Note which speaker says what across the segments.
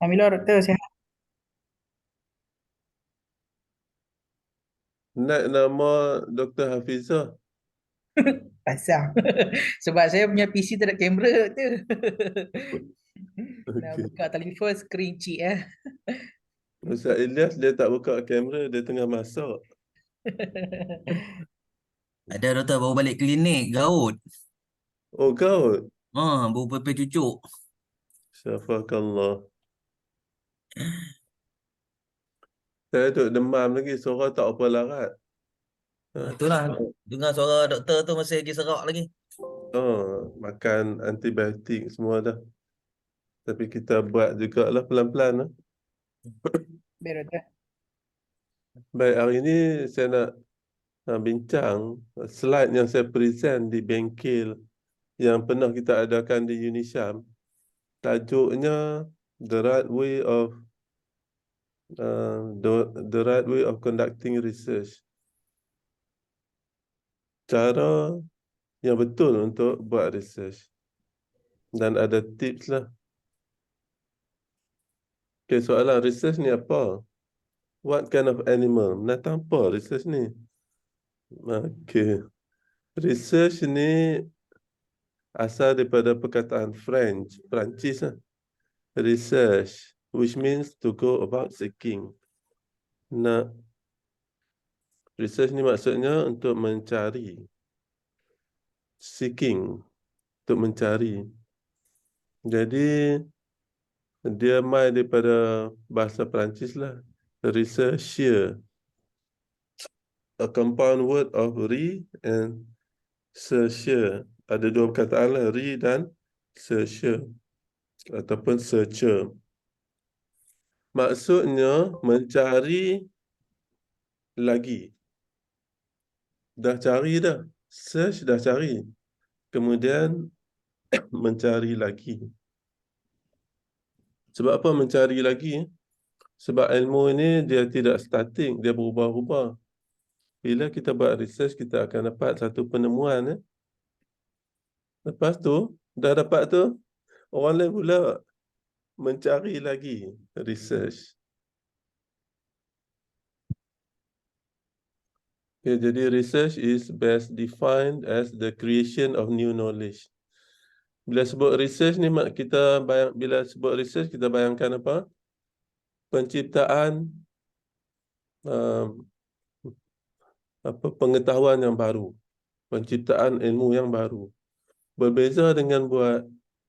Speaker 1: Alhamdulillah doktor sihat.
Speaker 2: Naik nama Dr. Hafizah.
Speaker 1: Pasang. Sebab saya punya PC tak ada kamera tu. Nak
Speaker 2: Okey.
Speaker 1: buka telefon screen cheat eh.
Speaker 2: Ustaz Ilyas dia tak buka kamera, dia tengah masak.
Speaker 3: Ada doktor baru balik klinik Gaut.
Speaker 2: Oh kau,
Speaker 3: Baru pepeh cucuk.
Speaker 2: syafakallah. Saya duduk demam lagi, suara tak apa larat. Ha.
Speaker 3: Itulah dengar suara doktor tu masih lagi serak lagi.
Speaker 2: Makan antibiotik semua dah. Tapi kita buat jugalah pelan-pelan lah.
Speaker 1: Baik doktor.
Speaker 2: Baik, hari ini saya nak bincang slide yang saya present di bengkel yang pernah kita adakan di Unisham. Tajuknya The Right Way of the right way of conducting research. Cara yang betul untuk buat research. Dan ada tips lah. Okay, soalan research ni apa? What kind of animal? Binatang apa research ni? Okay. Research ni asal daripada perkataan Perancis lah. Research, which means to go about seeking. Nak research ni maksudnya untuk mencari. Seeking, untuk mencari. Jadi, dia mai daripada bahasa Perancis lah. Researcher. A compound word of re and searcher. Ada dua perkataan lah, re dan searcher. Ataupun searcher. Maksudnya mencari lagi. Dah cari dah. Search dah cari. Kemudian mencari lagi. Sebab apa mencari lagi? Sebab ilmu ini dia tidak statik, dia berubah-ubah. Bila kita buat research, kita akan dapat satu penemuan. Lepas tu, dah dapat tu, orang lain pula mencari lagi research. Okay, jadi research is best defined as the creation of new knowledge. Bila sebut research ni, bila sebut research, kita bayangkan apa? Penciptaan pengetahuan yang baru, penciptaan ilmu yang baru. Berbeza dengan buat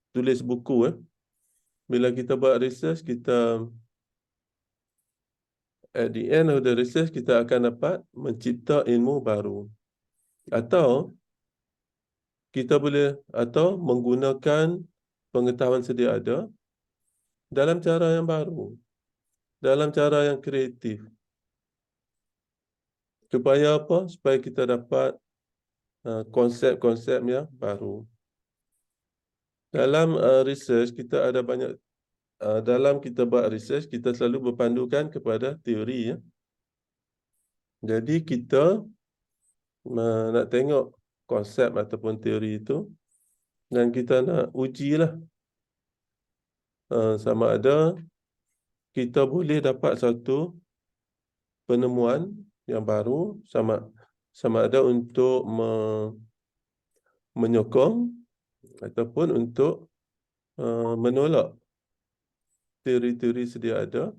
Speaker 2: tulis buku. Bila kita buat research, at the end of the research, kita akan dapat mencipta ilmu baru. Atau menggunakan pengetahuan sedia ada dalam cara yang baru, dalam cara yang kreatif. Supaya apa? Supaya kita dapat konsep-konsep yang baru. Dalam research, kita ada banyak, dalam kita buat research, kita selalu berpandukan kepada teori. Jadi kita nak tengok konsep ataupun teori itu dan kita nak ujilah sama ada kita boleh dapat satu penemuan yang baru, sama ada untuk menyokong ataupun untuk menolak teori-teori sedia ada.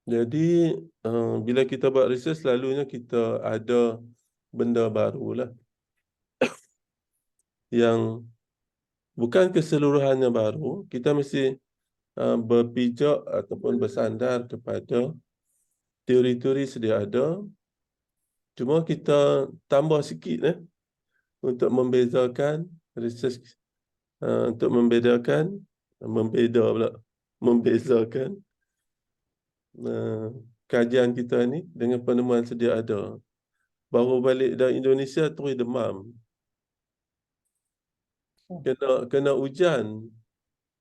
Speaker 2: Jadi bila kita buat research, selalunya kita ada benda baru lah yang bukan keseluruhannya baru. Kita mesti berpijak ataupun bersandar kepada teori-teori sedia ada. Cuma kita tambah sikit untuk membezakan research, untuk membezakan kajian kita ni dengan penemuan sedia ada. Baru balik dari Indonesia terus demam. Kena hujan.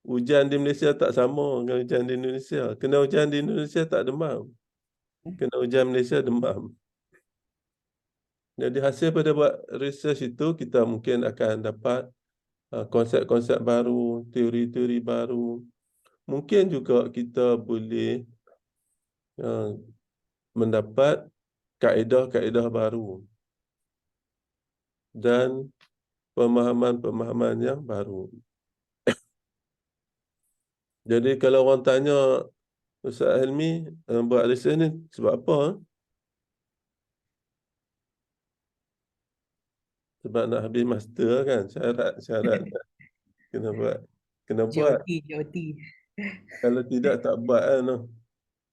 Speaker 2: Hujan di Malaysia tak sama dengan hujan di Indonesia. Kena hujan di Indonesia tak demam. Kena hujan Malaysia demam. Jadi hasil pada buat research itu, kita mungkin akan dapat konsep-konsep baru, teori-teori baru, mungkin juga kita boleh mendapat kaedah-kaedah baru dan pemahaman-pemahaman yang baru. Jadi kalau orang tanya Ustaz Helmi buat research ni sebab apa? Sebab nak habis master kan, syarat kena buat. Kena buat.
Speaker 1: GOT.
Speaker 2: Kalau tidak tak buat kan.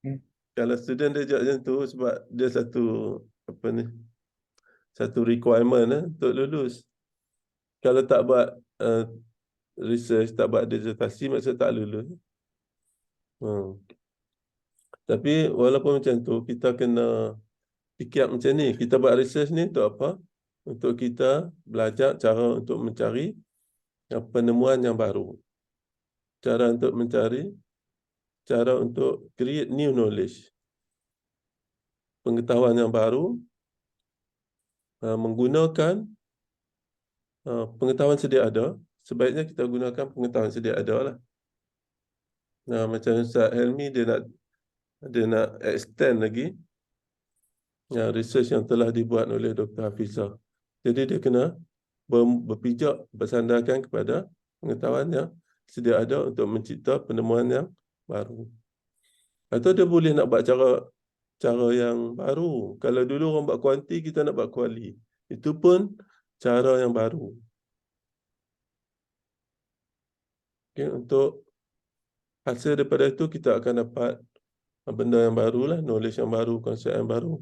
Speaker 1: Hmm.
Speaker 2: Kalau student dia jawab macam tu sebab dia satu requirement untuk lulus. Kalau tak buat research, tak buat disertasi, maksud tak lulus. Tapi walaupun macam tu, kita kena fikir macam ni. Kita buat research ni untuk apa? Untuk kita belajar cara untuk mencari penemuan yang baru. Cara untuk mencari, cara untuk create new knowledge. Pengetahuan yang baru, menggunakan pengetahuan sedia ada. Sebaiknya kita gunakan pengetahuan sedia ada lah. Nah, macam Ustaz Helmi, dia nak extend lagi research yang telah dibuat oleh Dr. Hafizah. Jadi dia kena berpijak, bersandarkan kepada pengetahuan yang sedia ada untuk mencipta penemuan yang baru. Atau dia boleh nak buat cara yang baru. Kalau dulu orang buat kuanti, kita nak buat kuali. Itu pun cara yang baru. Okay, untuk hasil daripada itu, kita akan dapat benda yang baru lah, knowledge yang baru, konsep yang baru.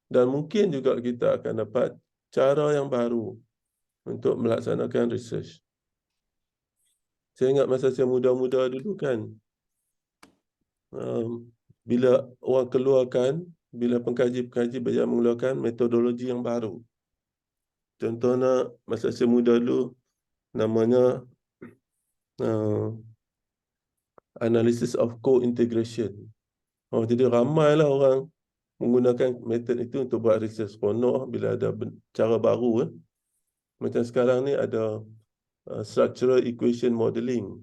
Speaker 2: Dan mungkin juga kita akan dapat cara yang baru untuk melaksanakan research. Saya ingat masa saya muda-muda dulu kan, bila orang keluarkan, bila pengkaji-pengkaji banyak mengeluarkan metodologi yang baru. Contohnya, masa saya muda dulu, namanya analysis of co-integration. Jadi ramailah orang menggunakan metod itu untuk buat research. Seronok bila ada cara baru. Macam sekarang ni ada structural equation modeling.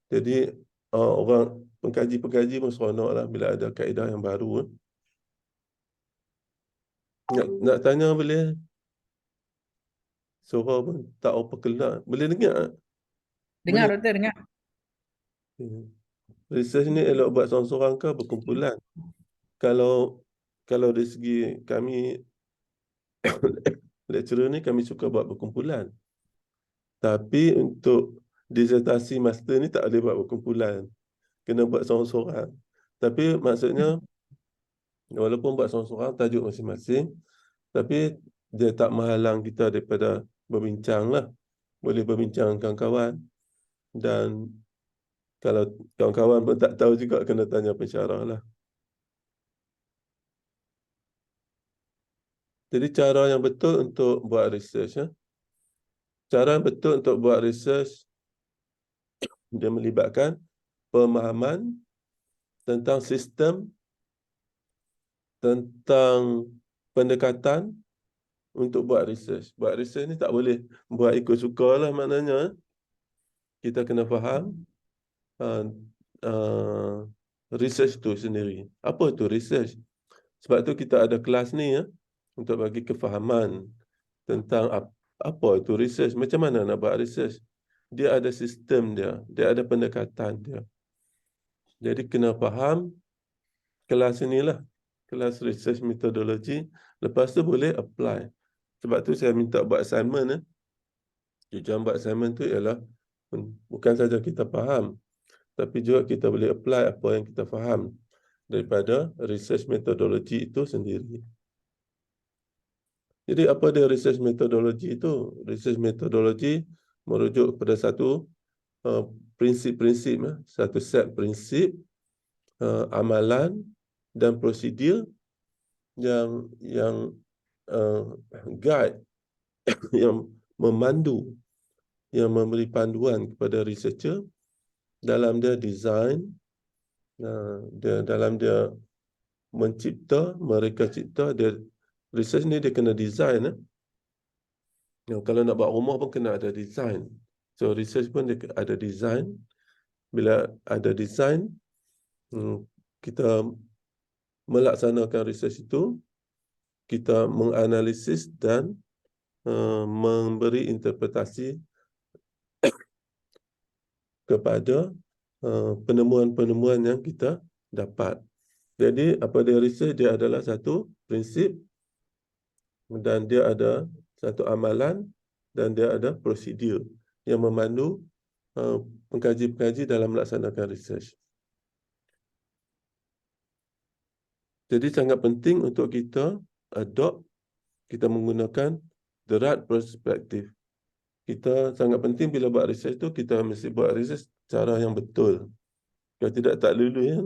Speaker 2: Jadi orang pengkaji-pengkaji pun seronok lah bila ada kaedah yang baru. Nak tanya boleh? Suara pun tak apa kena. Boleh dengar?
Speaker 1: Dengar,
Speaker 2: Boleh.
Speaker 1: doktor, dengar.
Speaker 2: Research ni elok buat seorang-seorang ke berkumpulan? Kalau dari segi kami lecturer ni, kami suka buat berkumpulan. Tapi untuk disertasi master ni tak boleh buat berkumpulan. Kena buat seorang-seorang. Tapi maksudnya, walaupun buat seorang-seorang, tajuk masing-masing, tapi dia tak menghalang kita daripada berbincang lah. Boleh berbincang dengan kawan. Dan kalau kawan-kawan pun tak tahu juga, kena tanya pensyarah lah. Jadi cara yang betul untuk buat research. Cara yang betul untuk buat research, dia melibatkan pemahaman tentang sistem, tentang pendekatan untuk buat research. Buat research ni tak boleh buat ikut suka lah maknanya. Kita kena faham research tu sendiri. Apa tu research? Sebab tu kita ada kelas ni untuk bagi kefahaman tentang apa itu research. Macam mana nak buat research? Dia ada sistem dia. Dia ada pendekatan dia. Jadi kena faham kelas inilah. Kelas research methodology. Lepas tu boleh apply. Sebab tu saya minta buat assignment. Tujuan buat assignment tu ialah bukan saja kita faham, tapi juga kita boleh apply apa yang kita faham daripada research methodology itu sendiri. Jadi apa dia research methodology itu? Research methodology merujuk kepada satu prinsip-prinsip, satu set prinsip, amalan dan prosedur yang guide, yang memandu, yang memberi panduan kepada researcher dalam dia design, dalam dia mencipta, mereka cipta. Dia research ni dia kena design. Kalau nak buat rumah pun kena ada design. So research pun dia ada design bila ada design, kita melaksanakan research itu, kita menganalisis dan memberi interpretasi kepada penemuan-penemuan yang kita dapat. Jadi apa dia research? Dia adalah satu prinsip dan dia ada satu amalan dan dia ada prosedur yang memandu pengkaji-pengkaji dalam melaksanakan research. Jadi sangat penting untuk kita kita menggunakan the right perspective. Kita sangat penting bila buat research tu, kita mesti buat research cara yang betul. Kalau tidak, tak lulu ya.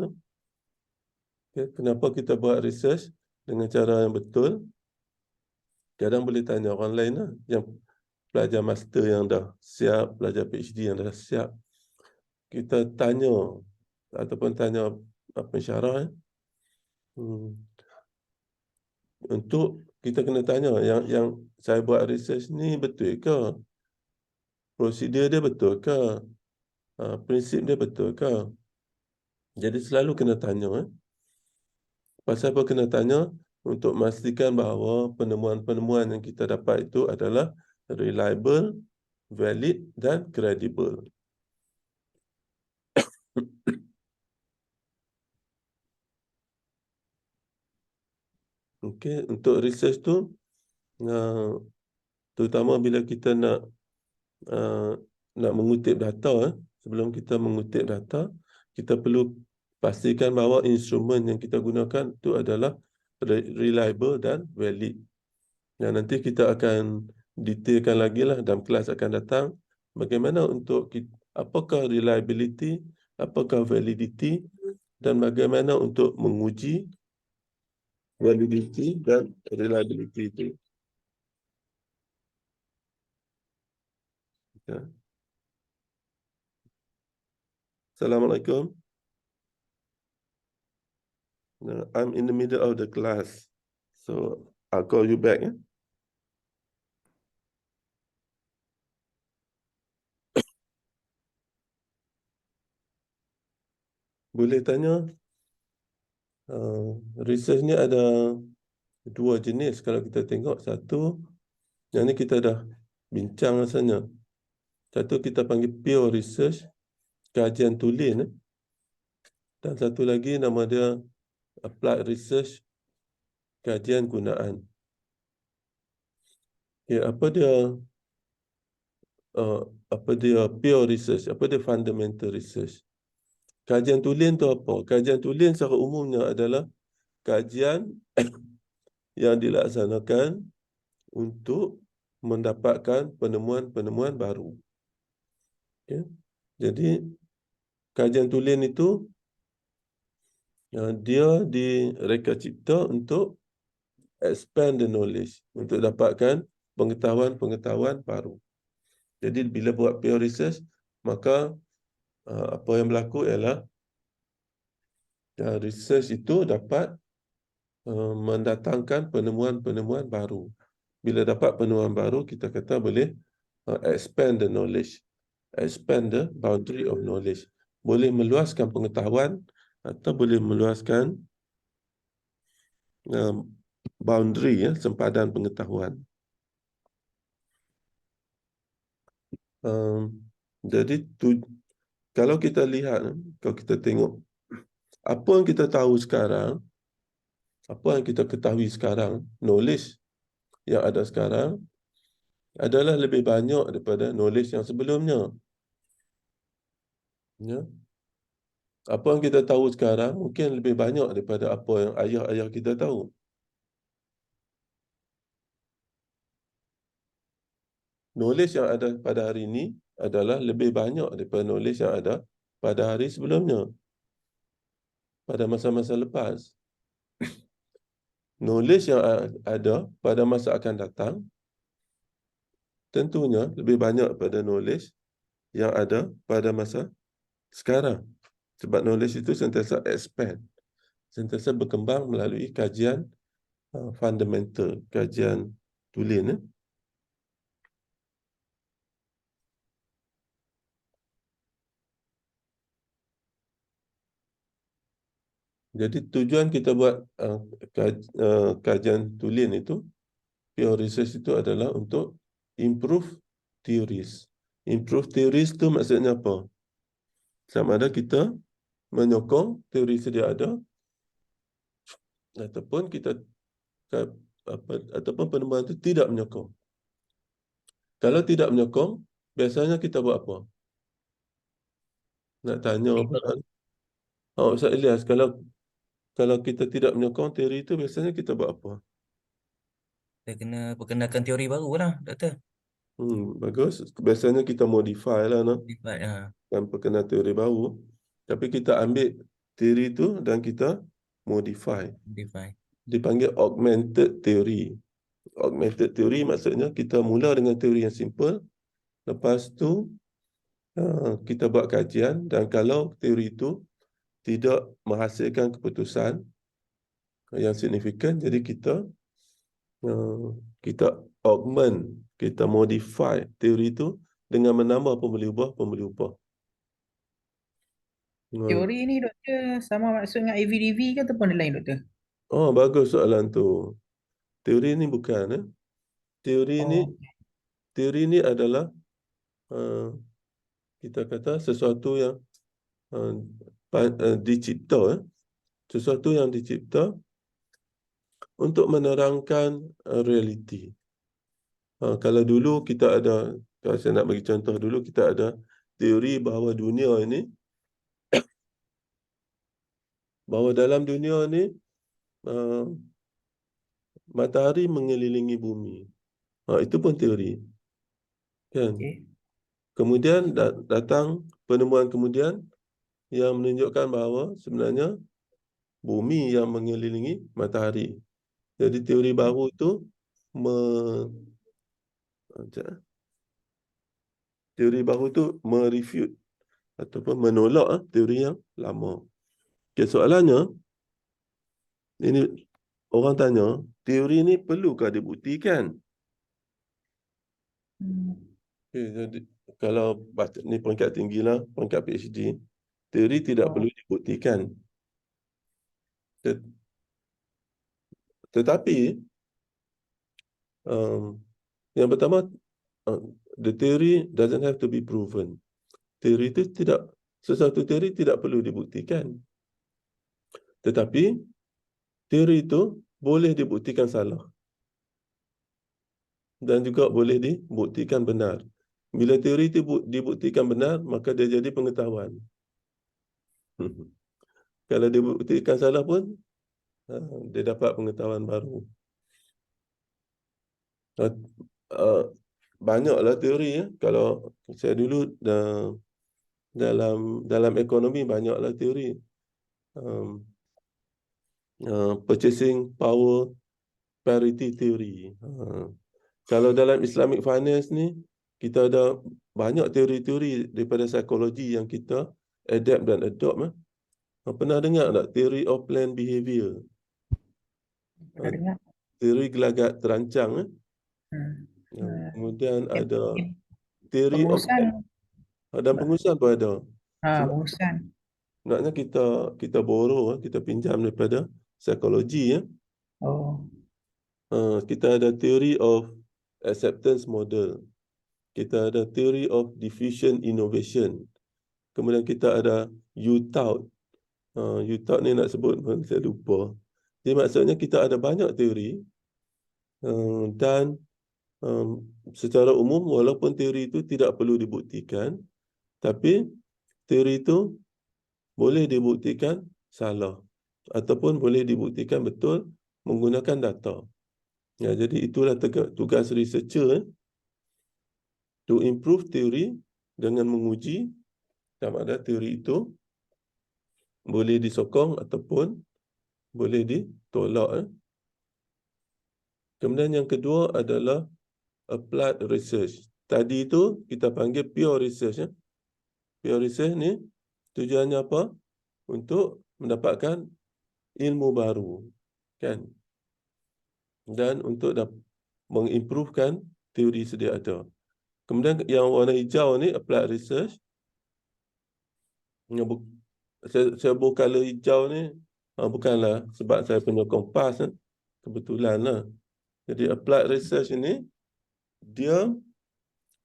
Speaker 2: Okay. Kenapa kita buat research dengan cara yang betul? Kadang boleh tanya orang lain lah, yang pelajar master yang dah siap, pelajar PhD yang dah siap. Kita tanya ataupun tanya pensyarah untuk kita kena tanya yang saya buat research ni betul ke? Prosedur dia betul ke? Prinsip dia betul ke? Jadi selalu kena tanya. Pasal apa kena tanya? Untuk memastikan bahawa penemuan-penemuan yang kita dapat itu adalah reliable, valid dan credible. Okey, untuk research tu, terutama bila kita nak mengutip data, sebelum kita mengutip data, kita perlu pastikan bahawa instrumen yang kita gunakan itu adalah reliable dan valid. Yang nanti kita akan detailkan lagi lah dalam kelas akan datang, bagaimana untuk apakah reliability, apakah validity, dan bagaimana untuk menguji validity dan reliability itu. Ya. Assalamualaikum. I'm in the middle of the class, so I'll call you back. Ya? Boleh tanya, research ni ada dua jenis kalau kita tengok. Satu, yang ni kita dah bincang rasanya. Satu kita panggil pure research, kajian tulen. Dan satu lagi nama dia applied research, kajian gunaan. Ya, apa dia pure research, apa dia fundamental research. Kajian tulen tu apa? Kajian tulen secara umumnya adalah kajian yang dilaksanakan untuk mendapatkan penemuan-penemuan baru. Okay. Jadi, kajian tulen itu dia direka cipta untuk expand the knowledge, untuk dapatkan pengetahuan-pengetahuan baru. Jadi, bila buat pure research, maka apa yang berlaku ialah research itu dapat mendatangkan penemuan-penemuan baru. Bila dapat penemuan baru, kita kata boleh expand the knowledge, expand the boundary of knowledge. Boleh meluaskan pengetahuan atau boleh meluaskan boundary, sempadan pengetahuan. Jadi kalau kita lihat, kalau kita tengok apa yang kita tahu sekarang, apa yang kita ketahui sekarang, knowledge yang ada sekarang adalah lebih banyak daripada knowledge yang sebelumnya. Ya. Apa yang kita tahu sekarang mungkin lebih banyak daripada apa yang ayah-ayah kita tahu. Knowledge yang ada pada hari ini adalah lebih banyak daripada knowledge yang ada pada hari sebelumnya, pada masa-masa lepas. Knowledge yang ada pada masa akan datang tentunya lebih banyak pada knowledge yang ada pada masa sekarang. Sebab knowledge itu sentiasa expand, sentiasa berkembang melalui kajian fundamental, kajian tulen. Jadi tujuan kita buat kajian tulen itu, pure research itu adalah untuk improve theories. Improve theories itu maksudnya apa? Sama ada kita menyokong teori sedia ada ataupun kita ataupun penemuan itu tidak menyokong. Kalau tidak menyokong, biasanya kita buat apa? Nak tanya
Speaker 3: Teori
Speaker 2: apa?
Speaker 3: baru.
Speaker 2: Ustaz Ilyas, kalau kita tidak menyokong teori itu, biasanya kita buat apa?
Speaker 3: Kita kena perkenalkan teori baru lah, doktor.
Speaker 2: Bagus. Biasanya kita modify lah, no?
Speaker 3: Sifat,
Speaker 2: Tanpa kena teori baru. Tapi kita ambil teori itu dan kita modify.
Speaker 3: modify.
Speaker 2: Dipanggil augmented theory. Augmented theory maksudnya kita mula dengan teori yang simple. Lepas tu kita buat kajian dan kalau teori itu tidak menghasilkan keputusan yang signifikan, jadi kita augment, kita modify teori itu dengan menambah pembeli ubah.
Speaker 1: Teori ni doktor sama maksud dengan AVDV ke ataupun ada lain doktor?
Speaker 2: Oh, bagus soalan tu. Teori ni bukan.
Speaker 1: Oh,
Speaker 2: Teori ni adalah kita kata sesuatu yang dicipta. Sesuatu yang dicipta untuk menerangkan realiti. Kalau dulu kita ada, kalau saya nak bagi contoh dulu, kita ada teori bahawa dunia ini, bahawa dalam dunia ini matahari mengelilingi bumi. Itu pun teori. Kan?
Speaker 1: okey.
Speaker 2: Kemudian datang penemuan kemudian yang menunjukkan bahawa sebenarnya bumi yang mengelilingi matahari. Jadi teori baru itu teori baru itu merefute ataupun menolak teori yang lama. Okay, soalannya, ini orang tanya, teori ini perlukah dibuktikan? Okay, jadi kalau ni peringkat tinggi lah, peringkat PhD, teori tidak perlu dibuktikan. Tetapi yang pertama, the theory doesn't have to be proven. Teori itu sesuatu teori tidak perlu dibuktikan. Tetapi teori itu boleh dibuktikan salah dan juga boleh dibuktikan benar. Bila teori itu dibuktikan benar, maka dia jadi pengetahuan. Kalau dibuktikan salah pun, dia dapat pengetahuan baru. Banyaklah teori. Kalau saya dulu dalam ekonomi, banyaklah teori. Purchasing power parity theory. Kalau dalam Islamic finance ni, kita ada banyak teori-teori daripada psikologi yang kita adapt dan adopt. Pernah dengar tak theory of planned behavior?
Speaker 1: Pernah dengar?
Speaker 2: Teori gelagat terancang. Kemudian ada teori of
Speaker 1: Pengurusan.
Speaker 2: dan pengurusan pun ada.
Speaker 1: Pengurusan.
Speaker 2: Sebenarnya kita borrow, kita pinjam daripada psikologi. Kita ada theory of acceptance model. Kita ada theory of diffusion innovation. Kemudian kita ada U-Tout. U-Tout ni nak sebut pun saya lupa. Jadi maksudnya kita ada banyak teori dan secara umum walaupun teori itu tidak perlu dibuktikan, tapi teori itu boleh dibuktikan salah ataupun boleh dibuktikan betul menggunakan data. Jadi itulah tugas researcher to improve teori dengan menguji sama ada teori itu boleh disokong ataupun boleh ditolak. Kemudian yang kedua adalah applied research. Tadi itu kita panggil pure research. Pure research ni tujuannya apa? Untuk mendapatkan ilmu baru. Kan? Dan untuk mengimprovekan teori sedia ada. Kemudian yang warna hijau ni applied research. Saya color hijau ni Bukanlah sebab saya penyokong PAS kan. Kebetulan lah. Jadi applied research ini dia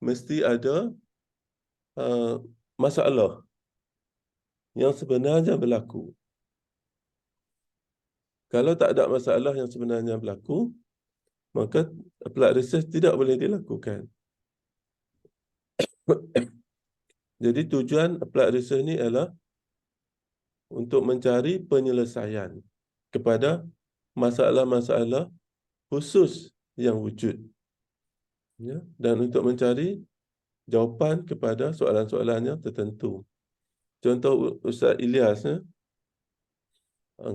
Speaker 2: mesti ada masalah yang sebenarnya berlaku. Kalau tak ada masalah yang sebenarnya berlaku, maka applied research tidak boleh dilakukan. Jadi tujuan applied research ini adalah untuk mencari penyelesaian kepada masalah-masalah khusus yang wujud. Ya, dan untuk mencari jawapan kepada soalan-soalan yang tertentu. Contoh Ustaz Ilyas,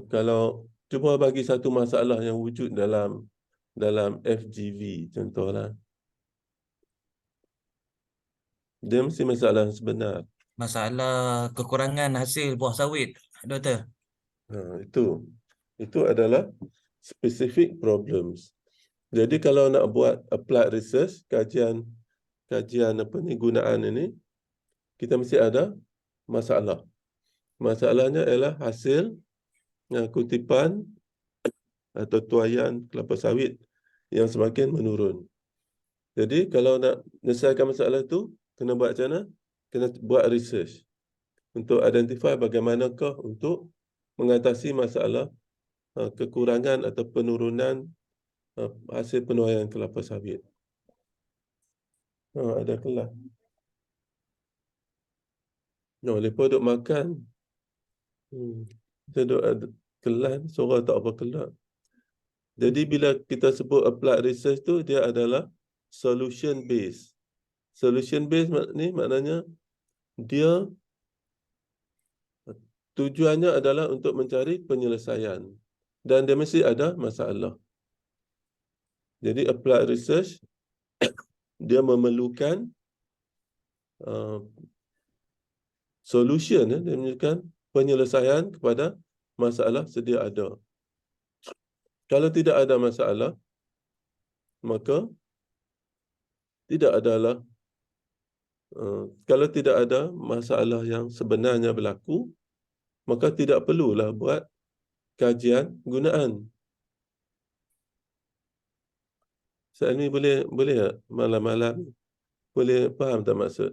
Speaker 2: kalau cuba bagi satu masalah yang wujud dalam FGV contohlah. Dia mesti masalah yang sebenar.
Speaker 3: Masalah kekurangan hasil buah sawit, Doktor.
Speaker 2: Itu adalah specific problems. Jadi kalau nak buat applied research, kajian gunaan ini, kita mesti ada masalah. Masalahnya ialah hasil kutipan atau tuaian kelapa sawit yang semakin menurun. Jadi kalau nak menyelesaikan masalah itu, kena buat macam mana? Kena buat research untuk identify bagaimanakah untuk mengatasi masalah kekurangan atau penurunan hasil penuaian kelapa sawit. Ada kelas. Lepas duduk makan. Kita duduk ada kelas, suara tak apa kelas. Jadi bila kita sebut applied research tu, dia adalah solution based. Solution based ni maknanya dia tujuannya adalah untuk mencari penyelesaian. Dan dia mesti ada masalah. Jadi applied research, dia memerlukan solution, dia memerlukan penyelesaian kepada masalah sedia ada. Kalau tidak ada masalah, maka tidak adalah kalau tidak ada masalah yang sebenarnya berlaku, maka tidak perlulah buat kajian gunaan. Saya ni boleh tak malam-malam boleh faham tak maksud?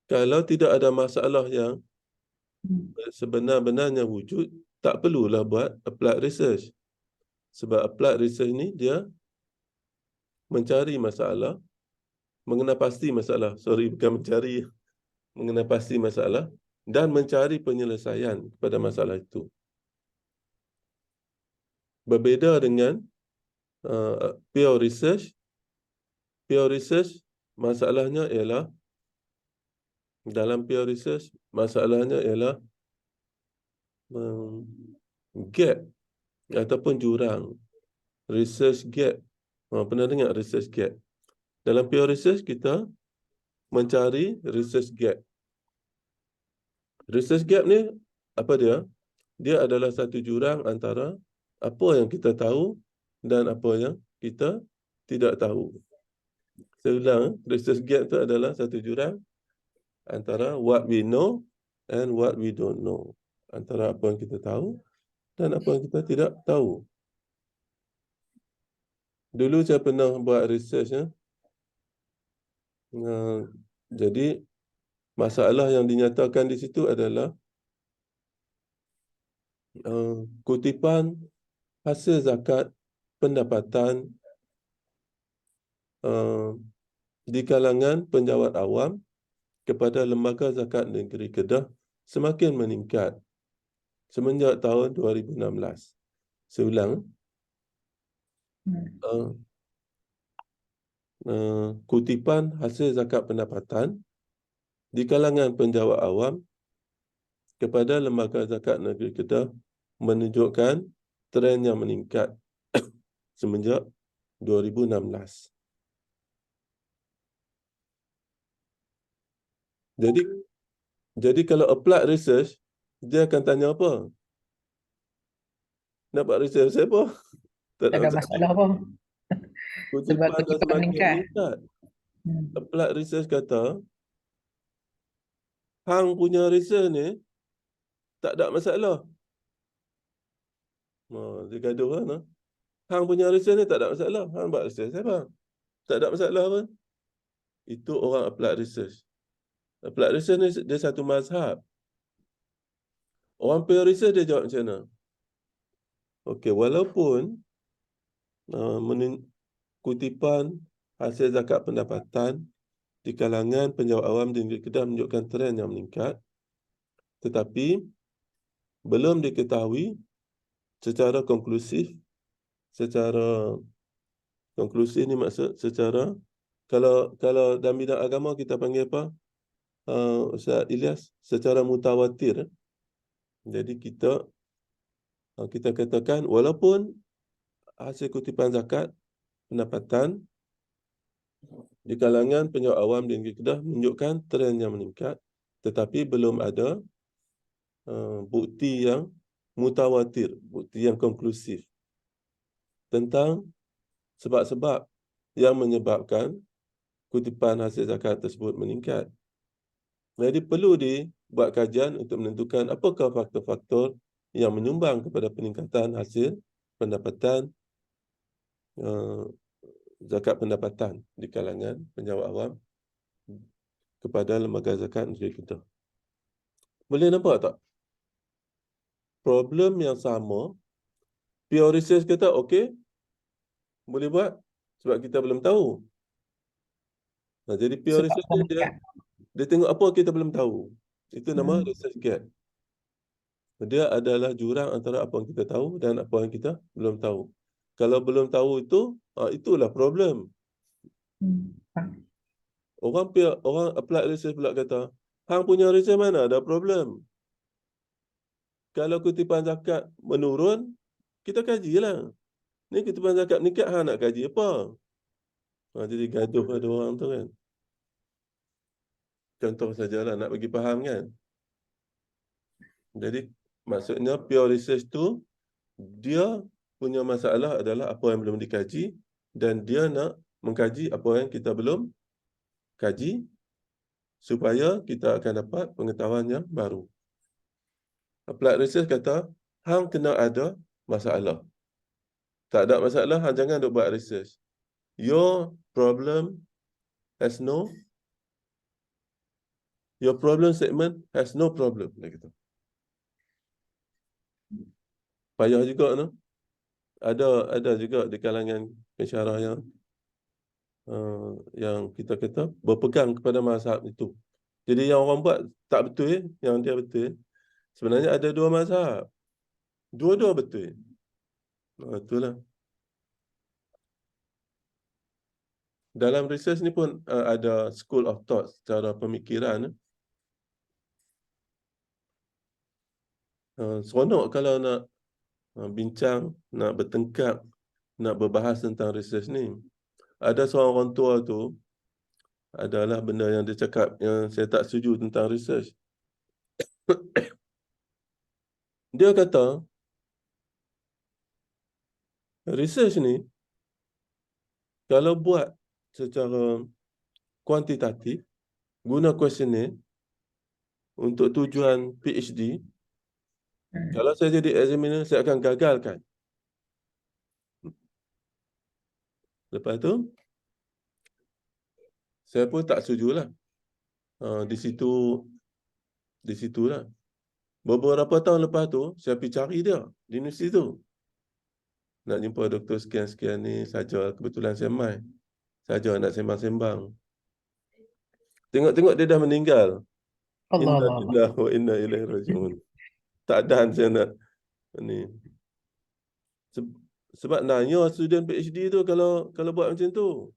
Speaker 2: Kalau tidak ada masalah yang sebenar-benarnya wujud, tak perlulah buat applied research. Sebab applied research ni dia mencari masalah, mengenal pasti masalah. Bukan mencari, mengenal pasti masalah dan mencari penyelesaian kepada masalah itu. Berbeza dengan pure research. Pure research masalahnya ialah dalam pure research masalahnya ialah gap ataupun jurang. Research gap. Pernah dengar research gap? Dalam pure research kita mencari research gap. Research gap ni apa dia? Dia adalah satu jurang antara apa yang kita tahu dan apa yang kita tidak tahu. Saya ulang, research gap itu adalah satu jurang antara what we know and what we don't know. Antara apa yang kita tahu dan apa yang kita tidak tahu. Dulu saya pernah buat research. Jadi, masalah yang dinyatakan di situ adalah kutipan hasil zakat pendapatan di kalangan penjawat awam kepada Lembaga Zakat Negeri Kedah semakin meningkat semenjak tahun 2016. Saya ulang. Kutipan hasil zakat pendapatan di kalangan penjawat awam kepada Lembaga Zakat Negeri Kedah menunjukkan trend yang meningkat semenjak 2016. Jadi kalau applied research, dia akan tanya apa? Nak buat research apa?
Speaker 1: Tak ada masalah apa. Sebab
Speaker 2: Kutipan dah
Speaker 1: kutipan
Speaker 2: semakin
Speaker 1: meningkat.
Speaker 2: meningkat. Applied research kata, hang punya research ni Tak ada masalah. Dia gaduh kan? Hang punya research ni tak ada masalah. Hang buat research apa? Tak ada masalah apa? Itu orang applied research. Applied research ni dia satu mazhab. Orang pure research dia jawab macam mana? Okey, walaupun kutipan hasil zakat pendapatan di kalangan penjawat awam di negeri Kedah menunjukkan trend yang meningkat, tetapi belum diketahui secara konklusif ni maksud secara kalau dalam bidang agama kita panggil apa? Ustaz Ilyas, secara mutawatir. Jadi kita katakan walaupun hasil kutipan zakat pendapatan di kalangan penjawat awam di negeri Kedah menunjukkan trend yang meningkat, tetapi belum ada bukti yang mutawatir, bukti yang konklusif tentang sebab-sebab yang menyebabkan kutipan hasil zakat tersebut meningkat. Jadi perlu dibuat kajian untuk menentukan apakah faktor-faktor yang menyumbang kepada peningkatan hasil pendapatan zakat pendapatan di kalangan penjawat awam kepada lembaga zakat negeri Kedah. Boleh nampak tak? Problem yang sama, pure research kata okey, boleh buat sebab kita belum tahu. Jadi pure
Speaker 1: Sebab
Speaker 2: research
Speaker 1: orang
Speaker 2: ni
Speaker 1: dekat.
Speaker 2: dia tengok apa kita belum tahu. Itu nama research gap. Dia adalah jurang antara apa yang kita tahu dan apa yang kita belum tahu. Kalau belum tahu itu, itulah problem.
Speaker 1: Faham.
Speaker 2: Orang applied research pula kata, hang punya research mana ada problem. Kalau kutipan zakat menurun, kita kajilah. Ni kutipan zakat meningkat, hang nak kaji apa? Jadi gaduh ada orang tu kan. Contoh sajalah nak bagi faham kan. Jadi maksudnya pure research tu dia punya masalah adalah apa yang belum dikaji dan dia nak mengkaji apa yang kita belum kaji supaya kita akan dapat pengetahuan yang baru. Applied research kata hang kena ada masalah. Tak ada masalah, hang jangan duk buat research. Your problem statement has no problem. Dia kata. Payah juga no. Ada juga di kalangan pensyarah yang kita kata berpegang kepada mazhab itu. Jadi yang orang buat tak betul, yang dia betul. Sebenarnya ada dua mazhab. Dua-dua betul. Itulah. Dalam research ni pun ada school of thought, cara pemikiran. Seronok kalau nak bincang, nak bertengkar, nak berbahas tentang research ni. Ada seorang orang tua tu, adalah benda yang dia cakap yang saya tak setuju tentang research. Dia kata, research ni, kalau buat secara kuantitatif, guna kuesioner untuk tujuan PhD, kalau saya jadi examiner, saya akan gagalkan. Lepas tu, saya pun tak setujulah. Di situlah. Beberapa tahun lepas tu, saya pergi cari dia di universiti tu. Nak jumpa doktor sekian-sekian ni saja, kebetulan saya mai. Saja nak sembang-sembang. Tengok-tengok dia dah meninggal.
Speaker 1: Allah
Speaker 2: Inna
Speaker 1: Allah Allah.
Speaker 2: lillahi wa inna ilaihi raji'un. Tak ada saya nak ni. Sebab nanya student PhD tu kalau buat macam tu.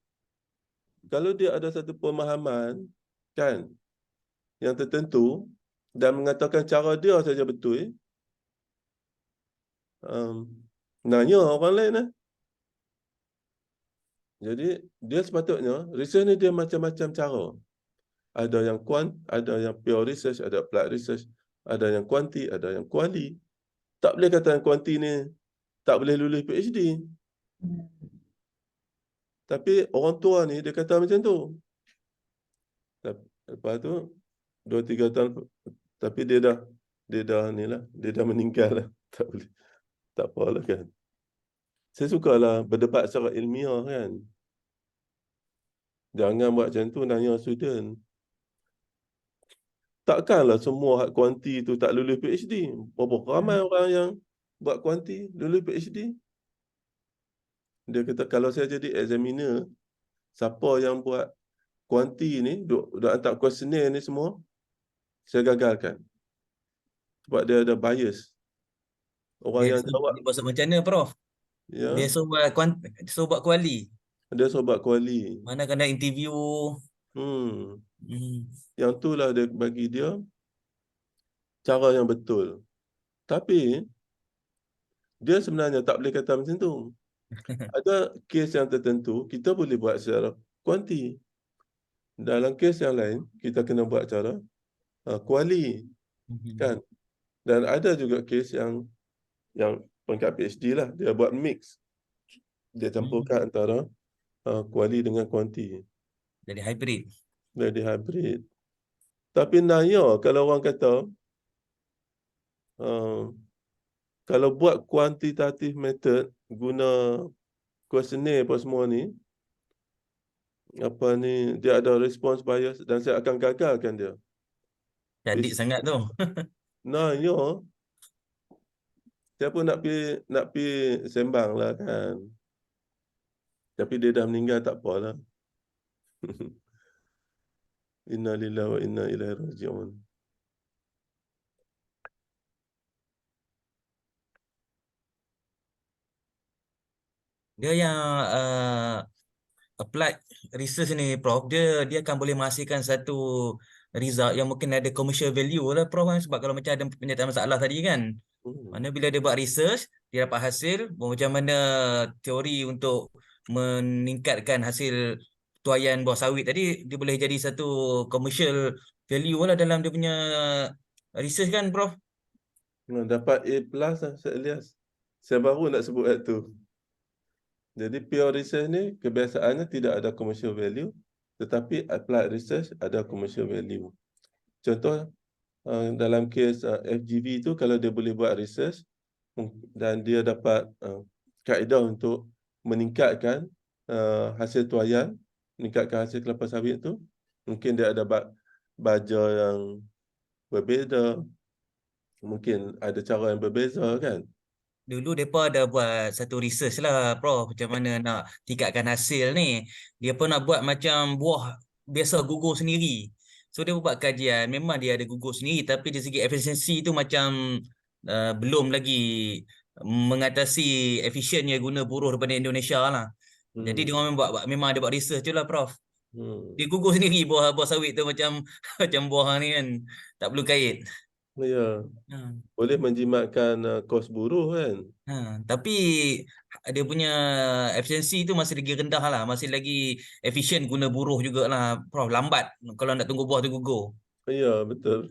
Speaker 2: Kalau dia ada satu pemahaman kan yang tertentu dan mengatakan cara dia saja betul, nanya orang lain lah. Jadi dia sepatutnya research ni dia macam-macam cara. Ada yang ada yang pure research, ada applied research, ada yang kuanti, ada yang kuali. Tak boleh kata yang kuanti ni tak boleh lulus PhD. Tapi orang tua ni dia kata macam tu. Lepas tu 2-3 tahun tapi dia dah dia dah ni lah, dia dah meninggal lah. Tak boleh, tak apalah kan. Saya sukalah berdebat secara ilmiah kan. Jangan buat macam tu, nanya student. Takkanlah semua hak kuanti tu tak lulus PhD. Berapa ramai orang yang buat kuanti lulus PhD. Dia kata kalau saya jadi examiner, siapa yang buat kuanti ni, duk hantar questionnaire ni semua, saya gagalkan. Sebab dia ada bias. Orang yang jawab,
Speaker 3: Dia buat macam mana, Prof? Dia
Speaker 2: ya,
Speaker 3: suruh buat kuali.
Speaker 2: dia sobat kuali.
Speaker 3: Mana kena interview.
Speaker 2: Hmm.
Speaker 3: Hmm.
Speaker 2: Yang tu lah dia bagi dia cara yang betul. Tapi dia sebenarnya tak boleh kata macam tu. Ada kes yang tertentu kita boleh buat secara kuanti. Dalam kes yang lain kita kena buat cara kuali kan. Dan ada juga kes yang peringkat PhD lah, dia buat mix. Dia campurkan antara kuali dengan kuanti.
Speaker 3: Jadi hybrid.
Speaker 2: Jadi hybrid. Tapi naya kalau orang kata kalau buat quantitative method guna questionnaire apa semua ni, apa ni, dia ada response bias dan saya akan gagalkan dia.
Speaker 3: Cantik sangat tu.
Speaker 2: Naya, saya pun nak pi sembang lah kan. Tapi dia dah meninggal tak apalah. Inna lillahi wa inna ilaihi raji'un.
Speaker 3: Dia yang applied research ni, Prof, dia akan boleh menghasilkan satu result yang mungkin ada commercial value lah, Prof, kan? Sebab kalau macam ada penyataan masalah tadi kan, mana bila dia buat research, dia dapat hasil, macam mana teori untuk meningkatkan hasil tuaian buah sawit tadi, dia boleh jadi satu commercial value lah dalam dia punya research kan, Prof?
Speaker 2: Dapat A+ lah, Syed Elias. Saya baru nak sebut itu. Jadi pure research ni kebiasaannya tidak ada commercial value, tetapi applied research ada commercial value. Contoh dalam kes FGV tu, kalau dia boleh buat research dan dia dapat kaedah untuk meningkatkan hasil tuaian, meningkatkan hasil kelapa sawit tu, mungkin dia ada baja yang berbeza, mungkin ada cara yang berbeza kan.
Speaker 3: Dulu mereka ada buat satu research lah, Prof, macam mana nak tingkatkan hasil ni. Dia pun nak buat macam buah biasa gugur sendiri. So dia buat kajian, memang dia ada gugur sendiri, tapi dari segi efisiensi tu macam belum lagi mengatasi efisiennya guna buruh daripada Indonesia lah. Jadi dia orang memang ada buat research tu lah, Prof. Dia gugur sendiri buah sawit tu macam macam buah ni kan. Tak perlu kait.
Speaker 2: Ya, boleh menjimatkan kos buruh kan.
Speaker 3: Tapi dia punya efisiensi tu masih lagi rendah lah. Masih lagi efisien guna buruh jugalah, Prof. Lambat kalau nak tunggu buah tu gugur.
Speaker 2: Ya, betul.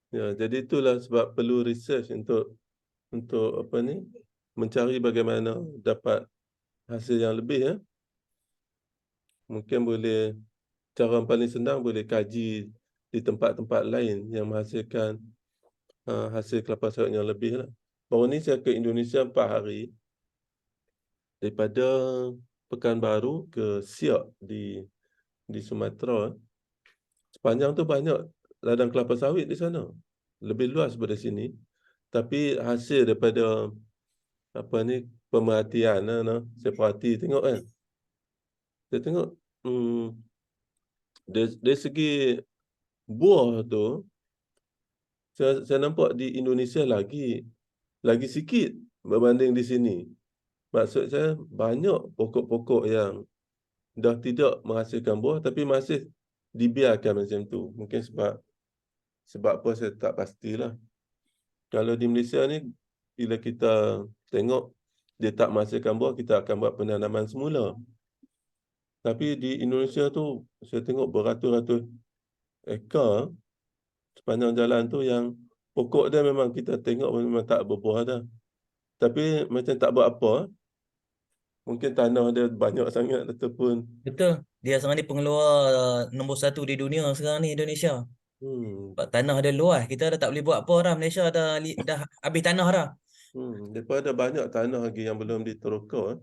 Speaker 2: Ya, jadi itulah sebab perlu research untuk apa ni, mencari bagaimana dapat hasil yang lebih ya. Mungkin boleh, cara yang paling senang boleh kaji di tempat-tempat lain yang menghasilkan hasil kelapa sawit yang lebih lah. Baru ni saya ke Indonesia 4 hari, daripada Pekanbaru ke Siak di Sumatera. Sepanjang tu banyak ladang kelapa sawit di sana. Lebih luas daripada sini. Tapi hasil daripada apa ni, pemerhatian lah, saya perhati tengok kan. Saya tengok dari segi buah tu, saya nampak di Indonesia lagi sikit berbanding di sini. Maksud saya banyak pokok-pokok yang dah tidak menghasilkan buah tapi masih dibiarkan macam tu. Mungkin sebab apa saya tak pastilah. Kalau di Malaysia ni, bila kita tengok dia tak menghasilkan buah, kita akan buat penanaman semula. Tapi di Indonesia tu, saya tengok beratus-ratus ekar sepanjang jalan tu yang pokok dia memang kita tengok memang tak berbuah dah. Tapi macam tak buat apa. Mungkin tanah dia banyak sangat ataupun...
Speaker 3: Betul. Dia sekarang ni pengeluar nombor 1 di dunia sekarang ni, Indonesia.
Speaker 2: Hmm.
Speaker 3: Tanah dia luas, kita dah tak boleh buat apa dah. Malaysia dah habis tanah dah.
Speaker 2: Daripada banyak tanah lagi yang belum diterokok.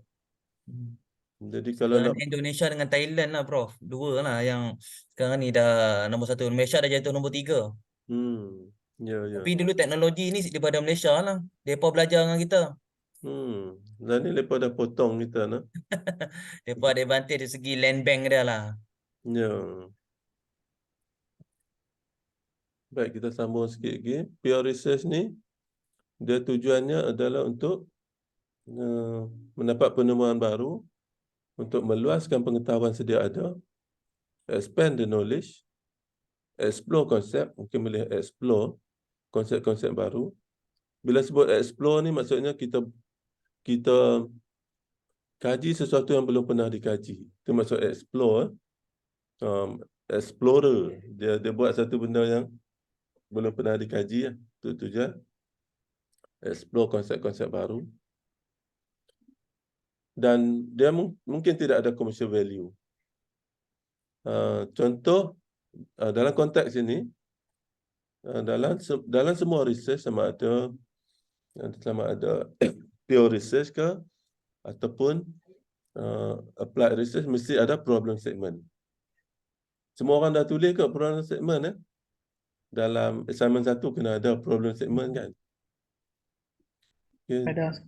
Speaker 2: Jadi kalau
Speaker 3: Sekarang
Speaker 2: nak
Speaker 3: ni Indonesia dengan Thailand lah, Prof. Dua lah yang sekarang ni dah nombor 1. Malaysia dah jatuh nombor 3.
Speaker 2: ya ya.
Speaker 3: Tapi dulu teknologi ni daripada Malaysia lah. Mereka belajar dengan kita.
Speaker 2: Dan ni lepas dah potong kita nah.
Speaker 3: Mereka ada advantage dari segi land bank dia lah.
Speaker 2: Ya. Baik, kita sambung sikit lagi. Pure research ni dia tujuannya adalah untuk mendapat penemuan baru, untuk meluaskan pengetahuan sedia ada, expand the knowledge, explore konsep, mungkin boleh explore konsep-konsep baru. Bila sebut explore ni maksudnya kita kaji sesuatu yang belum pernah dikaji. Itu maksud explore. Explorer, dia buat satu benda yang belum pernah dikaji. Itu tujuan. Explore konsep-konsep baru. Dan dia mungkin tidak ada commercial value. Contoh, dalam konteks ini, dalam semua research sama ada pure research ke ataupun applied research, mesti ada problem statement. Semua orang dah tulis ke problem statement dalam assignment 1 kena ada problem statement kan. Okay.
Speaker 1: Ada.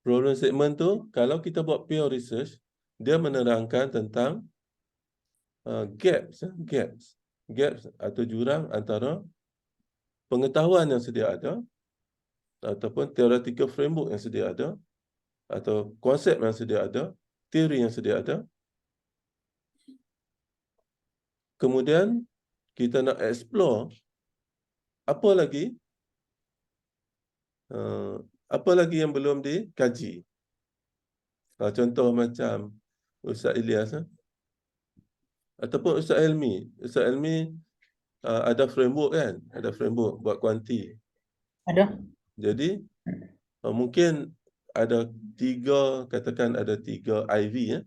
Speaker 2: Problem statement tu kalau kita buat pure research, dia menerangkan tentang gaps atau jurang antara pengetahuan yang sedia ada ataupun theoretical framework yang sedia ada atau konsep yang sedia ada, teori yang sedia ada. Kemudian kita nak explore apa lagi yang belum dikaji. Contoh macam Ustaz Ilyas ataupun Ustaz Elmi. Ustaz Elmi ada framework kan? Ada framework buat kuanti.
Speaker 1: Ada.
Speaker 2: Jadi mungkin ada katakan ada 3 IV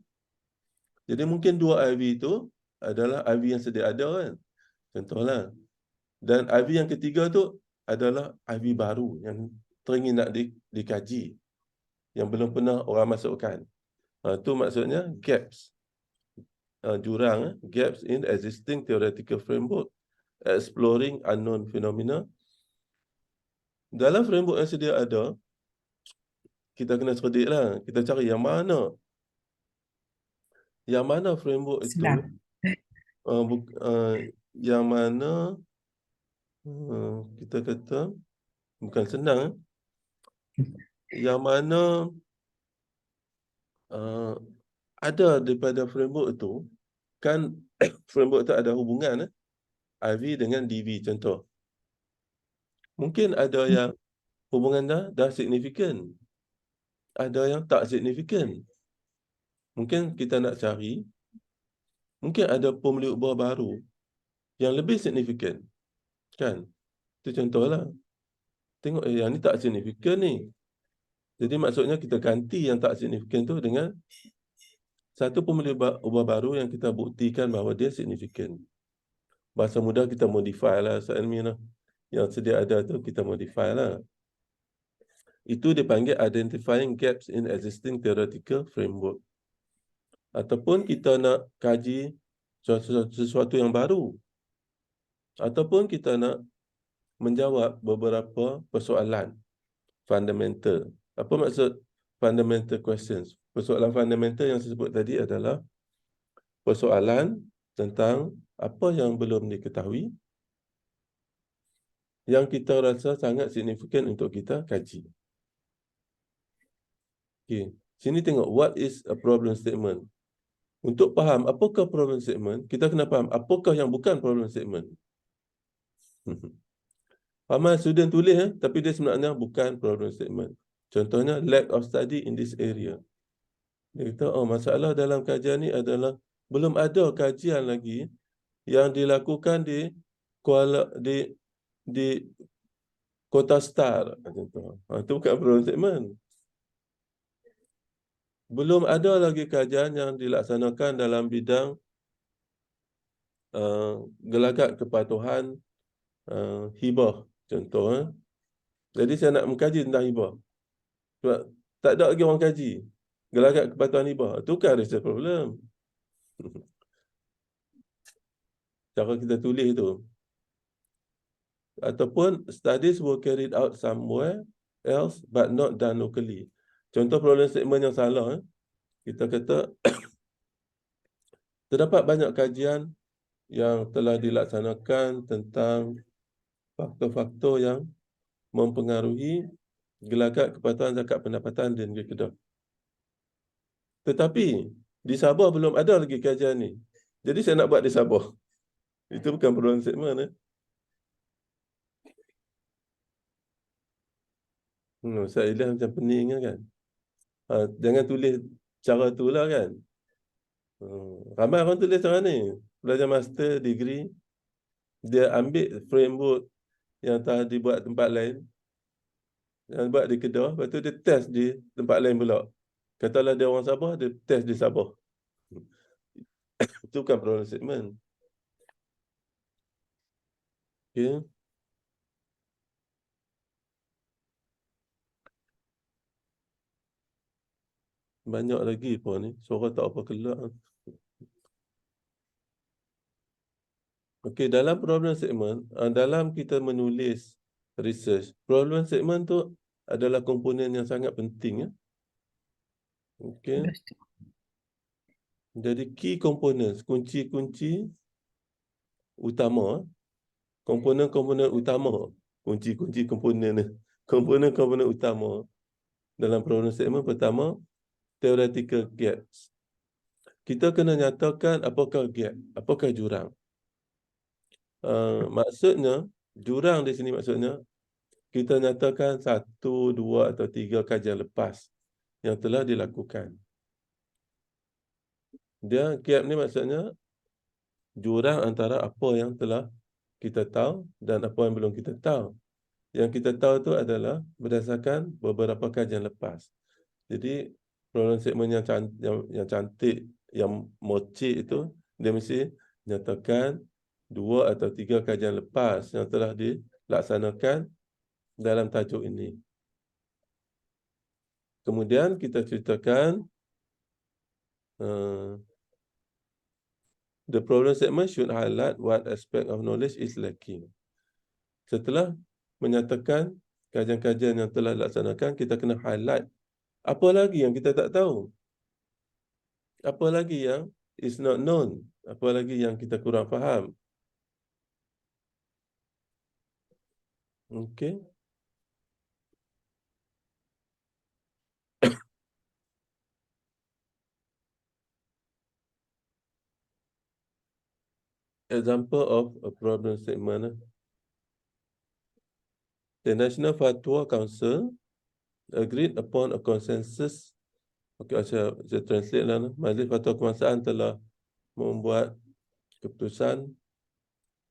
Speaker 2: Jadi mungkin 2 IV itu adalah IV yang sedia ada kan. Contohlah. Dan IV yang ketiga tu adalah IV baru yang teringin nak dikaji. Yang belum pernah orang masukkan. Itu maksudnya gaps. Jurang, gaps in existing theoretical framework, exploring unknown phenomena. Dalam framework yang sedia ada, kita kena cerdik lah. Kita cari yang mana framework itu,
Speaker 1: Senang.
Speaker 2: yang mana kita kata bukan senang, yang mana ada daripada framework itu, kan framework itu ada hubungan IV dengan DV contoh. Mungkin ada yang hubungan dah signifikan, ada yang tak signifikan. Mungkin kita nak cari, mungkin ada pemilih ubah baru yang lebih signifikan. Kan? Itu contohlah. Tengok yang ni tak signifikan ni. Jadi maksudnya kita ganti yang tak signifikan tu dengan satu pemilih ubah baru yang kita buktikan bahawa dia signifikan. Bahasa mudah kita modify lah soal ni lah. Yang sedia ada tu kita modify lah. Itu dipanggil identifying gaps in existing theoretical framework. Ataupun kita nak kaji sesuatu yang baru. Ataupun kita nak menjawab beberapa persoalan fundamental. Apa maksud fundamental questions? Persoalan fundamental yang saya sebut tadi adalah persoalan tentang apa yang belum diketahui yang kita rasa sangat signifikan untuk kita kaji. Okay. Sini tengok, what is a problem statement? Untuk faham apakah problem statement, kita kena faham apakah yang bukan problem statement. Ramai student tulis tapi dia sebenarnya bukan problem statement. Contohnya, lack of study in this area. Dia kata, masalah dalam kajian ni adalah belum ada kajian lagi yang dilakukan di Kota Star. Itu bukan problem statement. Belum ada lagi kajian yang dilaksanakan dalam bidang gelagat kepatuhan hibah contoh. Jadi saya nak mengkaji tentang hibah. Sebab tak ada lagi orang kaji gelagat kepatuhan hibah. Itu kan research problem. Cara kita tulis tu. Ataupun studies were carried out somewhere else but not done locally. Contoh problem statement yang salah. Kita kata terdapat banyak kajian yang telah dilaksanakan tentang faktor-faktor yang mempengaruhi gelagat kepatuhan zakat pendapatan di negeri Kedah. Tetapi di Sabah belum ada lagi kajian ni. Jadi saya nak buat di Sabah. Itu bukan problem statement. Saya lihat macam pening kan. Jangan tulis cara tu lah kan. Ramai orang tulis cara ni. Belajar master, degree. Dia ambil framework yang telah dibuat tempat lain. Yang buat di Kedah. Lepas tu dia test di tempat lain pula. Katalah dia orang Sabah, dia test di Sabah. Itu bukan problem statement. Okay. Banyak lagi pun ni. Suara tak apa kelak. Okey, dalam problem statement, dalam kita menulis research, problem statement tu adalah komponen yang sangat penting. Okey. Jadi key components, kunci-kunci utama, komponen-komponen utama, kunci-kunci komponen, komponen-komponen utama dalam problem statement. Pertama, theoretical gaps. Kita kena nyatakan apakah gap, apakah jurang. Maksudnya, jurang di sini maksudnya, kita nyatakan 1, 2 atau 3 kajian lepas yang telah dilakukan. Dia gap ni maksudnya jurang antara apa yang telah kita tahu dan apa yang belum kita tahu. Yang kita tahu tu adalah berdasarkan beberapa kajian lepas. Jadi problem statement yang cantik, yang mocik itu, dia mesti nyatakan 2 atau 3 kajian lepas yang telah dilaksanakan dalam tajuk ini. Kemudian kita ceritakan the problem statement should highlight what aspect of knowledge is lacking. Setelah menyatakan kajian-kajian yang telah dilaksanakan, kita kena highlight apa lagi yang kita tak tahu. Apa lagi yang is not known. Apa lagi yang kita kurang faham. Okay. Example of a problem statement. The National Fatwa Council agreed upon a consensus. Okay, saya translate lah. Majlis Fatwa Kebangsaan telah membuat keputusan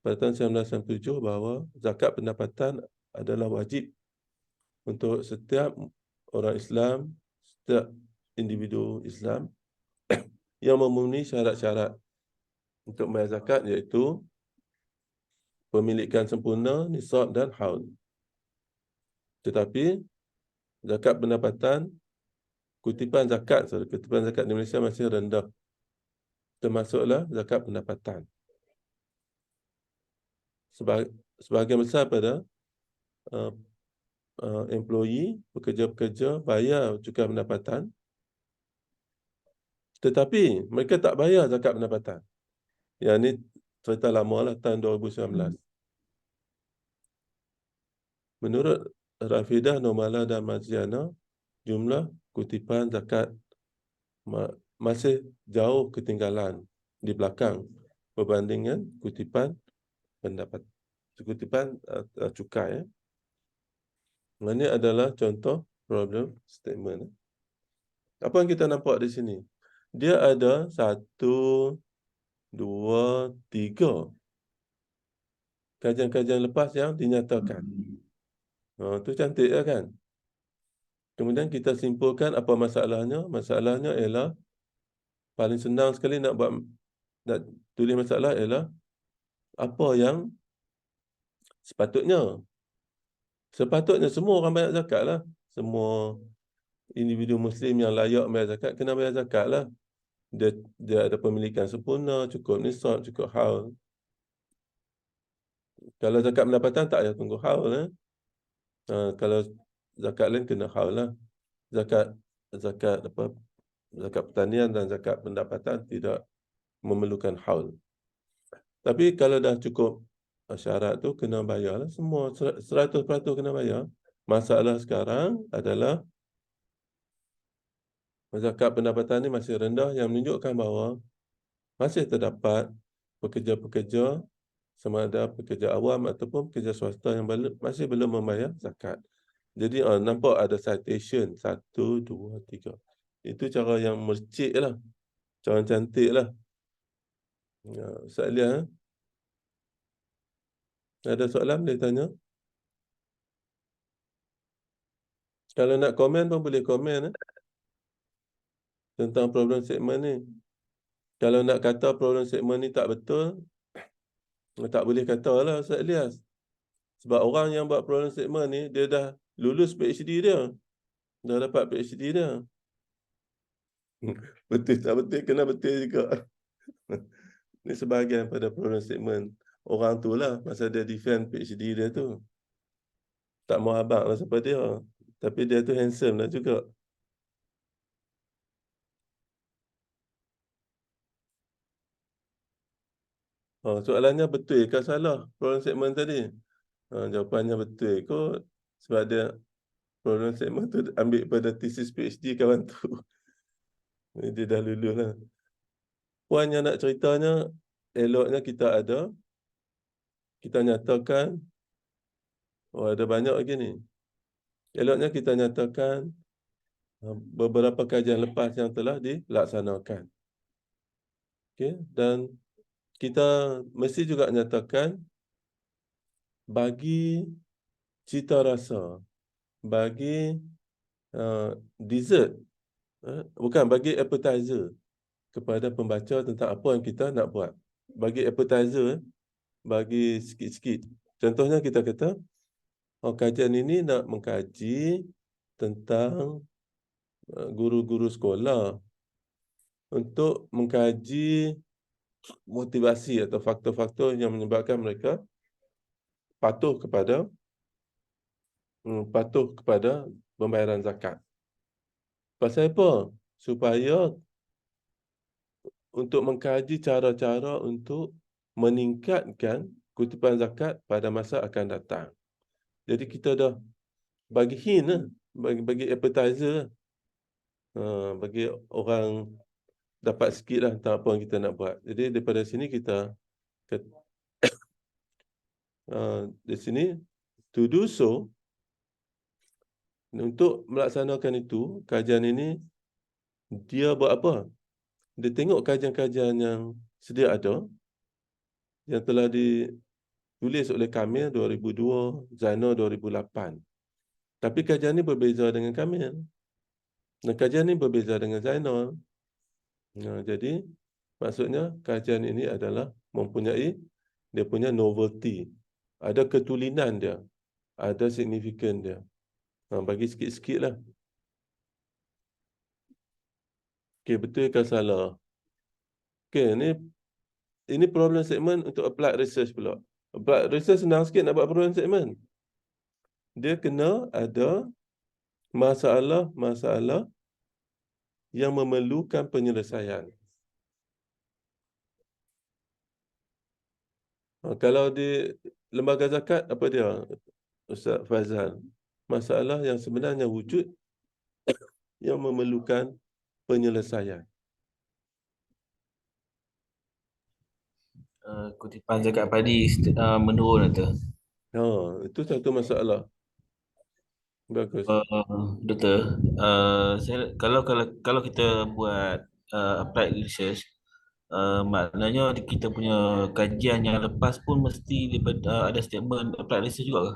Speaker 2: pada tahun 1997 bahawa zakat pendapatan adalah wajib untuk setiap orang Islam, setiap individu Islam yang memenuhi syarat-syarat untuk membayar zakat, iaitu pemilikan sempurna, nisab dan haul. Tetapi zakat pendapatan, kutipan zakat di Malaysia masih rendah. Termasuklah zakat pendapatan. Sebahagian besar pada employee, pekerja-pekerja bayar cukai pendapatan, tetapi mereka tak bayar zakat pendapatan. Yang ini cerita lama lah, tahun 2019. Menurut Rafidah, Nomala dan Marziana, jumlah kutipan zakat masih jauh ketinggalan di belakang berbandingkan kutipan cukai. Ini adalah contoh problem statement. Apa yang kita nampak di sini? Dia ada 1, 2, 3 kajian-kajian lepas yang dinyatakan. Itu cantik ya kan? Kemudian kita simpulkan apa masalahnya. Masalahnya ialah paling senang sekali nak tulis masalah ialah apa yang sepatutnya. Sepatutnya semua orang bayar zakat lah. Semua individu Muslim yang layak bayar zakat kena bayar zakat lah. Dia ada pemilikan sempurna, cukup nisab, cukup haul. Kalau zakat pendapatan tak payah tunggu haul. Kalau zakat lain kena haul lah. Zakat apa? Zakat pertanian dan zakat pendapatan tidak memerlukan haul. Tapi kalau dah cukup syarat tu kena bayar lah. Semua 100% kena bayar. Masalah sekarang adalah zakat pendapatan ni masih rendah yang menunjukkan bahawa masih terdapat pekerja-pekerja sama ada pekerja awam ataupun pekerja swasta yang masih belum membayar zakat. Jadi nampak ada citation 1, 2, 3. Itu cara yang mercik lah. Cara cantik lah. Ustaz Elia, ada soalan boleh tanya? Kalau nak komen pun boleh komen tentang problem segmen ni. Kalau nak kata problem segmen ni tak betul, tak boleh kata lah Ustaz Elias. Sebab orang yang buat problem segmen ni, dia dah lulus PhD dia. Dah dapat PhD dia. Betul tak betul, kena betul juga. Ini sebahagian pada problem segmen. Orang tu lah, masa dia defend PhD dia tu. Tak mau abang lah siapa dia. Tapi dia tu handsome lah juga. Soalannya betul ke salah problem segmen tadi? Jawapannya betul kot. Sebab dia problem segmen tu ambil pada thesis PhD kawan tu. Dia dah lulus lah. Puan yang nak ceritanya, eloknya kita nyatakan, ada banyak lagi ni. Eloknya kita nyatakan beberapa kajian lepas yang telah dilaksanakan. Okay? Dan kita mesti juga nyatakan bagi cita rasa, bagi dessert, bukan bagi appetizer kepada pembaca tentang apa yang kita nak buat. Bagi appetizer, bagi sikit-sikit. Contohnya kita kata, kajian ini nak mengkaji tentang guru-guru sekolah untuk mengkaji motivasi atau faktor-faktor yang menyebabkan mereka patuh kepada pembayaran zakat. Pasal apa? Supaya untuk mengkaji cara-cara untuk meningkatkan kutipan zakat pada masa akan datang. Jadi kita dah bagi hint lah, bagi appetizer lah. Bagi orang dapat sikit lah tentang apa yang kita nak buat. Jadi daripada sini kita di sini to do so, untuk melaksanakan itu, kajian ini dia buat apa? Dia tengok kajian-kajian yang sedia ada, yang telah ditulis oleh Kamil 2002, Zainal 2008. Tapi kajian ini berbeza dengan Kamil. Dan kajian ini berbeza dengan Zainal. Jadi, maksudnya kajian ini adalah mempunyai dia punya novelty. Ada ketulinan dia. Ada signifikan dia. Bagi sikit-sikit lah. Okey, betul ke salah? Okey, ini problem segmen untuk applied research pula. Applied research senang sikit nak buat problem segmen. Dia kena ada masalah-masalah yang memerlukan penyelesaian. Kalau di lembaga zakat, apa dia, Ustaz Fazal? Masalah yang sebenarnya wujud yang memerlukan penyelesaian.
Speaker 3: Kutipan zakat padi menurun atau?
Speaker 2: Itu satu masalah. Bagus.
Speaker 3: Doktor, kalau kita buat applied research, maknanya kita punya kajian yang lepas pun mesti ada statement applied research juga ke?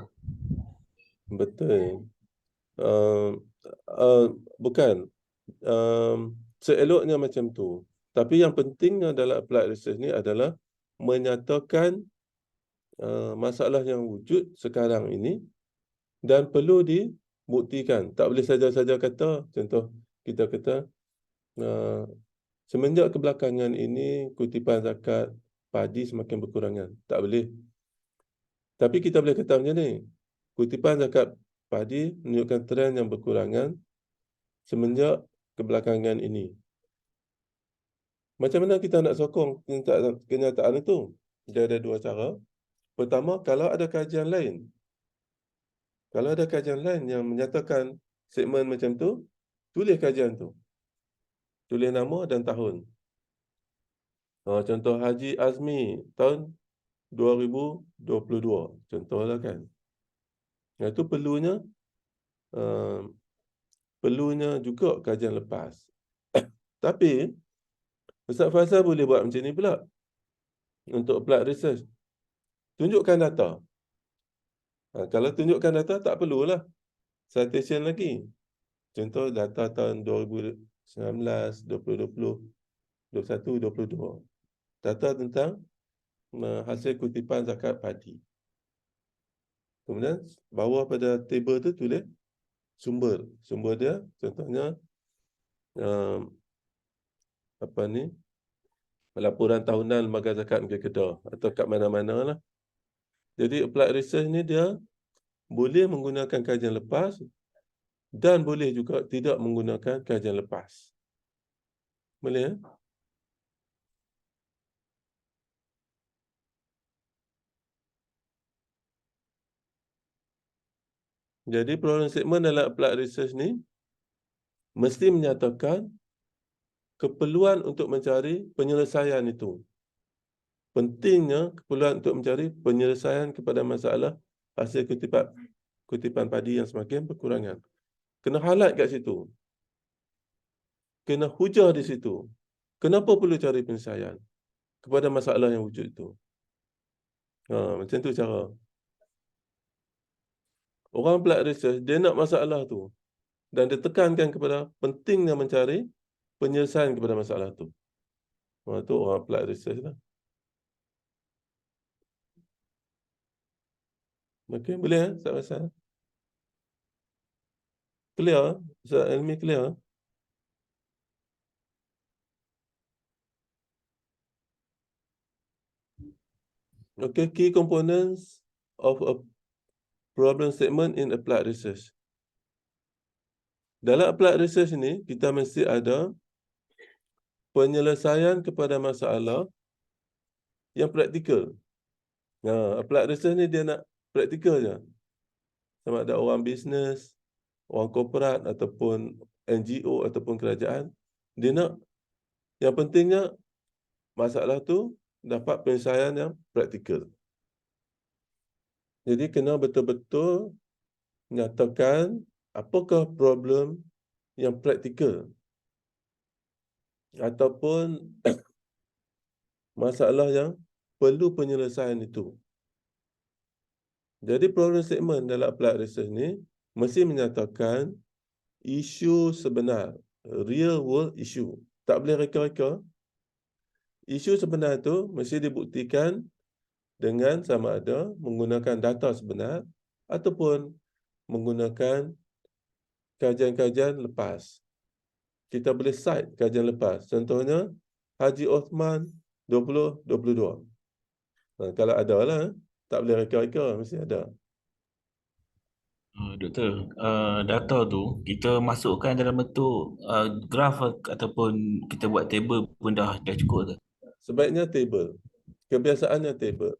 Speaker 2: Betul. Bukan. Seeloknya macam tu. Tapi yang pentingnya dalam applied research ni adalah menyatakan masalah yang wujud sekarang ini dan perlu dibuktikan. Tak boleh saja-saja kata, contoh kita kata, semenjak kebelakangan ini kutipan zakat padi semakin berkurangan. Tak boleh. Tapi kita boleh kata macam ni, kutipan zakat padi menunjukkan trend yang berkurangan semenjak kebelakangan ini. Macam mana kita nak sokong kenyataan itu? Dia ada dua cara. Pertama, kalau ada kajian lain. Kalau ada kajian lain yang menyatakan segmen macam tu, tulis kajian tu. Tulis nama dan tahun. Contoh Haji Azmi tahun 2022. Contohlah kan. Itu perlunya juga kajian lepas. Tapi Ustaz Faisal boleh buat macam ni pula. Untuk applied research. Tunjukkan data. Kalau tunjukkan data, tak perlulah citation lagi. Contoh data tahun 2019, 2020, 21, 22. Data tentang hasil kutipan zakat padi. Kemudian bawah pada table tu tulis sumber. Sumber dia contohnya laporan tahunan Lembaga Zakat Negeri Kedah atau kat mana-mana lah. Jadi applied research ni dia boleh menggunakan kajian lepas dan boleh juga tidak menggunakan kajian lepas. Boleh ya? Jadi problem statement dalam applied research ni mesti menyatakan keperluan untuk mencari penyelesaian itu. Pentingnya keperluan untuk mencari penyelesaian kepada masalah hasil kutipan padi yang semakin berkurangan. Kena highlight kat situ. Kena hujah di situ. Kenapa perlu cari penyelesaian kepada masalah yang wujud itu? Macam tu cara. Orang applied research, dia nak masalah tu. Dan dia tekankan kepada pentingnya mencari penyelesaian kepada masalah tu. Itu orang applied research lah. Okey, boleh Ustaz Faisal? Clear? Ustaz Elmi clear? Okay, key components of a problem statement in applied research. Dalam applied research ni, kita mesti ada penyelesaian kepada masalah yang praktikal. Applied research ni dia nak praktikal je. Sama ada orang bisnes, orang korporat ataupun NGO ataupun kerajaan, dia nak yang pentingnya masalah tu dapat penyelesaian yang praktikal. Jadi kena betul-betul nyatakan apakah problem yang praktikal ataupun masalah yang perlu penyelesaian itu. Jadi problem statement dalam applied research ni mesti menyatakan isu sebenar, real world issue. Tak boleh reka-reka. Isu sebenar itu mesti dibuktikan dengan sama ada menggunakan data sebenar ataupun menggunakan kajian-kajian lepas. Kita boleh cite kajian lepas. Contohnya, Haji Osman 2022. Kalau ada lah, tak boleh reka-reka, mesti ada.
Speaker 4: Doktor, data tu kita masukkan dalam bentuk graf ataupun kita buat table pun dah cukup ke?
Speaker 2: Sebaiknya table. Kebiasaannya table.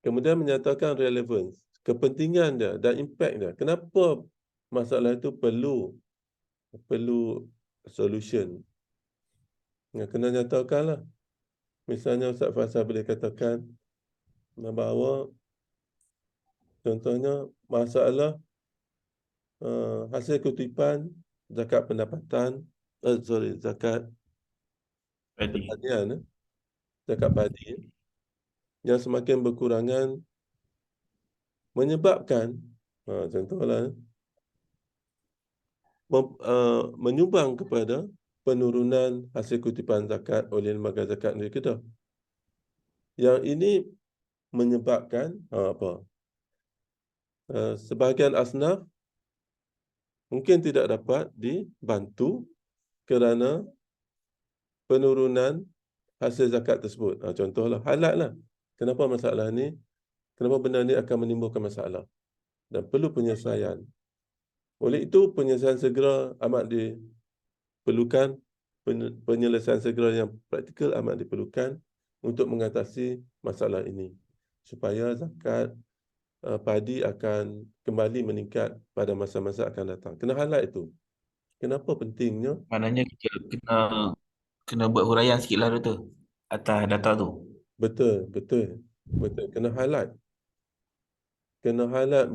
Speaker 2: Kemudian menyatakan relevance, kepentingan dia dan impact dia. Kenapa masalah itu perlu solution. Kena nyatakanlah. Misalnya Ustaz Faisal boleh katakan bahawa contohnya masalah hasil kutipan zakat pendapatan, zakat pertanian, zakat padi yang semakin berkurangan menyebabkan contohlah menyumbang kepada penurunan hasil kutipan zakat oleh lembaga zakat negeri Kedah. Yang ini menyebabkan sebahagian asnaf mungkin tidak dapat dibantu kerana penurunan hasil zakat tersebut. Contohlah, highlightlah kenapa masalah ni, kenapa benda ni akan menimbulkan masalah dan perlu penyelesaian. Oleh itu, penyelesaian segera amat diperlukan, penyelesaian segera yang praktikal amat diperlukan untuk mengatasi masalah ini, supaya zakat padi akan kembali meningkat pada masa-masa akan datang. Kena highlight itu. Kenapa pentingnya?
Speaker 4: Maknanya kita kena buat huraian sikit lah tu atas data tu.
Speaker 2: Betul. Kena highlight.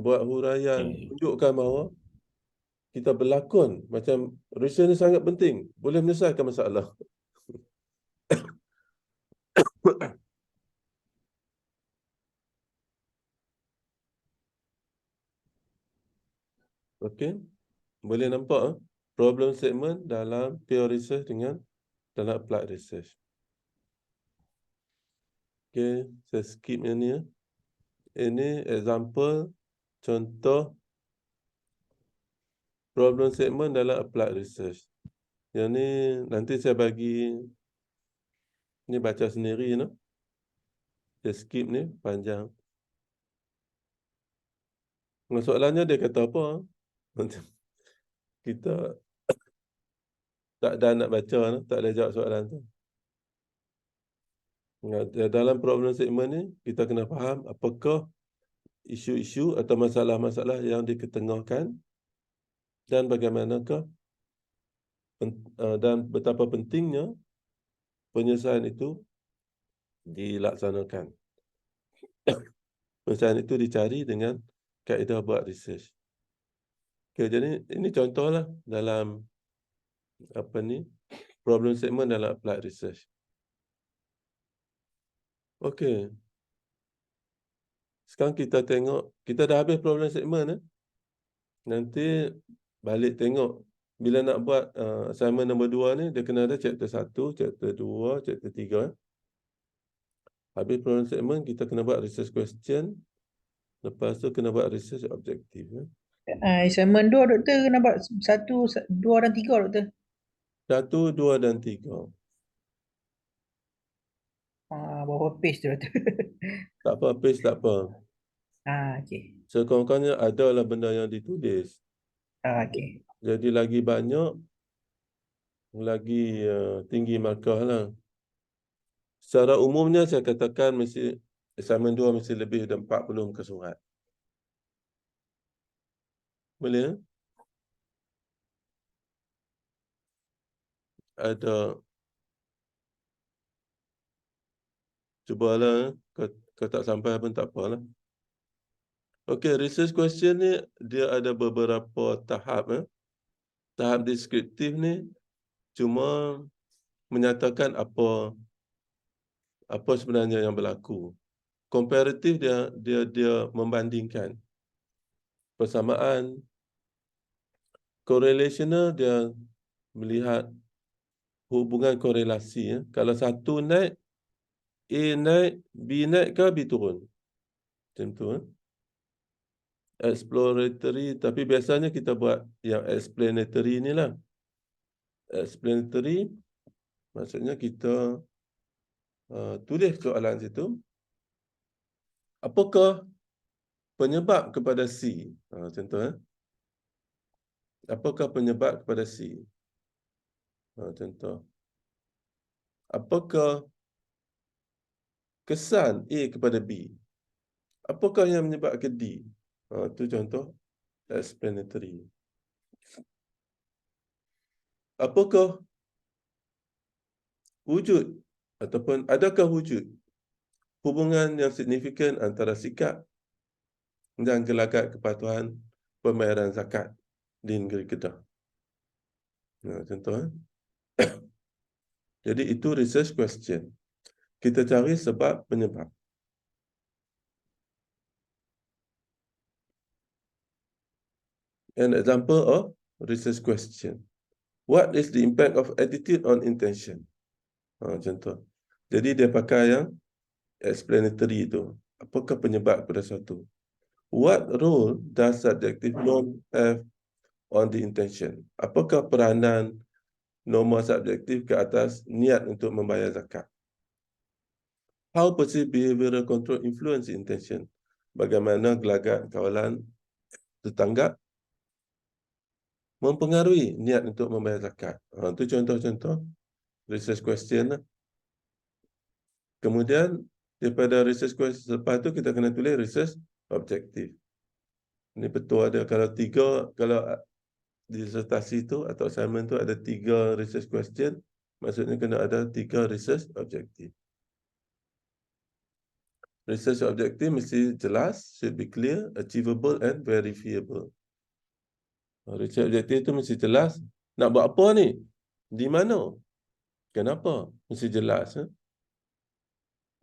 Speaker 2: Buat huraian, tunjukkan bahawa kita berlakon macam research ni sangat penting, boleh menyelesaikan masalah. Okey, boleh nampak problem statement dalam pure research dengan dalam applied research. Okey, saya skip yang ni. Ini example contoh problem statement dalam applied research. Yang ni nanti saya bagi ni baca sendiri no. Saya skip ni panjang. Soalannya dia kata apa? Kita tak ada nak baca no, tak ada jawab soalan tu. Dalam problem statement ni kita kena faham apakah isu-isu atau masalah-masalah yang diketengahkan dan bagaimanakah dan betapa pentingnya penyelesaian itu dilaksanakan. Penyelesaian itu dicari dengan kaedah buat research. Okay, jadi ini contohlah dalam problem statement dalam applied research. Okey. Sekarang kita tengok, kita dah habis problem statement. Nanti balik tengok. Bila nak buat assignment nombor 2 ni, dia kena ada chapter 1, chapter 2, chapter 3. Habis problem statement, kita kena buat research question. Lepas tu kena buat research objective.
Speaker 1: Assignment 2 doktor kena buat 1, 2 dan 3 doktor.
Speaker 2: 1, 2 dan 3.
Speaker 1: Berapa page tu doktor?
Speaker 2: Tak apa, page tak apa.
Speaker 1: Okey.
Speaker 2: Sekurang-kurangnya adalah benda yang ditulis.
Speaker 1: Okey.
Speaker 2: Jadi lagi banyak, lagi tinggi markah lah. Secara umumnya saya katakan mesti assignment 2 mesti lebih dari 40 muka surat. Boleh? Ada. Cubalah. Kau tak sampai pun tak apalah. Okey, research question ni dia ada beberapa tahap. Tahap deskriptif ni cuma menyatakan apa sebenarnya yang berlaku. Komparatif dia membandingkan. Persamaan. Correlational dia melihat hubungan korelasi. Kalau satu naik, A naik, B naik ke B turun. Macam tu. Exploratory, tapi biasanya kita buat yang explanatory ni lah. Explanatory, maksudnya kita tulis soalan situ. Apakah penyebab kepada C? Contoh. Apakah penyebab kepada C? Contoh. Apakah kesan A kepada B? Apakah yang menyebabkan D? Itu contoh explanatory. Apakah wujud ataupun adakah wujud hubungan yang signifikan antara sikap dan gelagat kepatuhan pembayaran zakat di negeri Kedah? Contoh. Jadi itu research question. Kita cari sebab penyebab. An example of research question. What is the impact of attitude on intention? Contoh. Jadi dia pakai yang explanatory itu. Apakah penyebab pada satu? What role does subjective norm have on the intention? Apakah peranan norma subjektif ke atas niat untuk membayar zakat? How perceived behavioral control influence intention? Bagaimana gelagat kawalan tetangga mempengaruhi niat untuk membayar zakat? Itu contoh-contoh research question lah. Kemudian daripada research question lepas tu kita kena tulis research objektif. Ini betul ada kalau disertasi tu atau assignment tu ada 3 research question, maksudnya kena ada 3 research objektif. Research objektif mesti jelas, should be clear, achievable and verifiable. Research objektif tu mesti jelas. Nak buat apa ni? Di mana? Kenapa? Mesti jelas.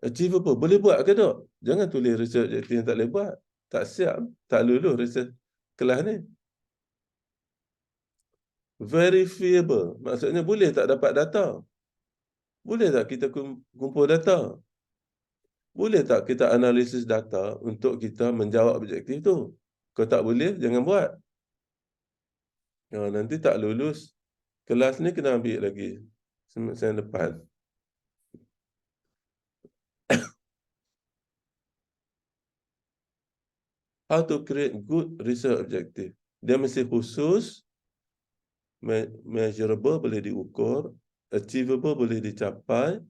Speaker 2: Achievable. Boleh buat ke tak? Jangan tulis research objektif yang tak boleh buat. Tak siap, tak lulus research kelas ni. Verifiable. Maksudnya boleh tak dapat data? Boleh tak kita kumpul data? Boleh tak kita analisis data untuk kita menjawab objektif tu? Kalau tak boleh, jangan buat. Nanti tak lulus. Kelas ni kena ambil lagi semester depan. How to create good research objective? Dia mesti khusus, measurable, boleh diukur, achievable, boleh dicapai.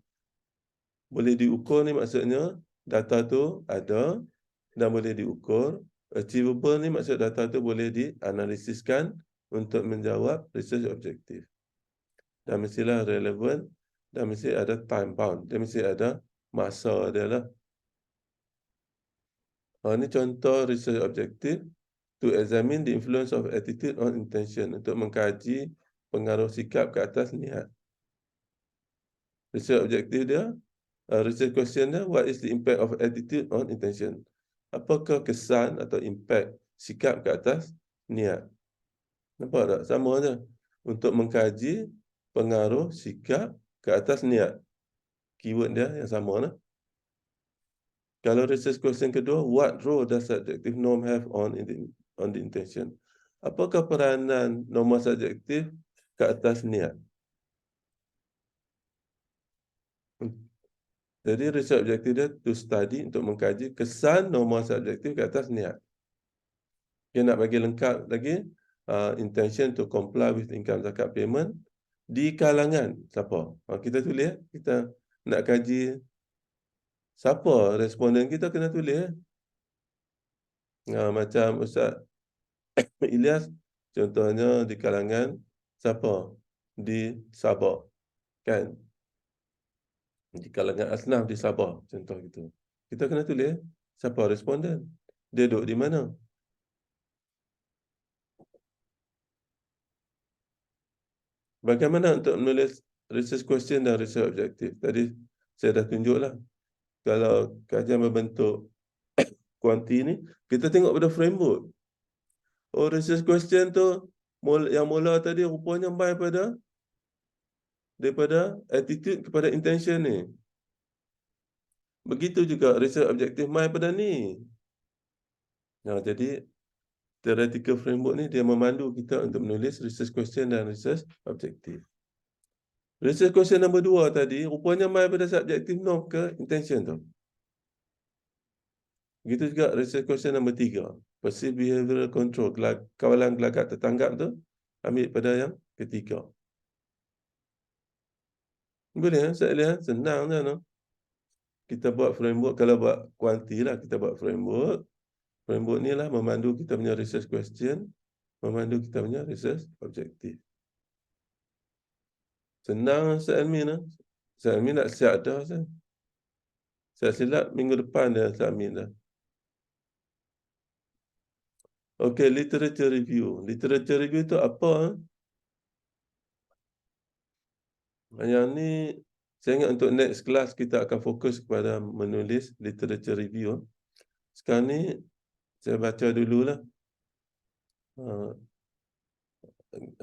Speaker 2: Boleh diukur ni maksudnya data tu ada dan boleh diukur. Achievable ni maksud data tu boleh dianalisiskan untuk menjawab research objektif. Dan mestilah relevant dan mesti ada time bound. Dia mesti ada masa dia lah. Ini contoh research objektif. To examine the influence of attitude on intention. Untuk mengkaji pengaruh sikap ke atas niat. Research objektif dia, research question dia, what is the impact of attitude on intention? Apakah kesan atau impact sikap ke atas niat? Nampak tak? Sama je. Untuk mengkaji pengaruh sikap ke atas niat. Keyword dia yang sama lah. Kalau research question kedua, what role does subjective norm have on the intention? Apakah peranan norma subjektif ke atas niat? Jadi research objektif dia to study, untuk mengkaji kesan norma subjektif ke atas niat. Dia nak bagi lengkap lagi, intention to comply with income zakat payment di kalangan siapa? Kita tulis, kita nak kaji siapa responden kita kena tulis. Macam Ustaz Ilyas, contohnya di kalangan siapa? Di Sabah. Kan? Di kalangan asnaf di Sabah, contoh gitu. Kita kena tulis siapa responden. Dia duduk di mana? Bagaimana untuk menulis research question dan research objektif? Tadi saya dah tunjuklah. Kalau kajian berbentuk kuanti ni, kita tengok pada framework. Research question tu, yang mula tadi rupanya mai daripada attitude kepada intention ni. Begitu juga research objektif mai pada ni. Jadi, theoretical framework ni dia memandu kita untuk menulis research question dan research objektif. Research question nombor 2 tadi, rupanya mai pada subjective norm ke intention tu. Begitu juga research question nombor 3. Perceived behavioral control, kawalan gelagat tertanggap tu, ambil pada yang ketiga. Boleh, saya lihat senang je. No? Kita buat framework, kalau buat kuanti lah, kita buat framework. Framework ni lah memandu kita punya research question, memandu kita punya research objektif. Senang Ustaz Elmin lah. Ustaz Elmin nak siap dah. Saya silap minggu depan dah Ustaz Elmin dah. Okay, literature review. Literature review tu apa? Yang ni, saya ingat untuk next class kita akan fokus kepada menulis literature review. Sekarang ni, saya baca dululah.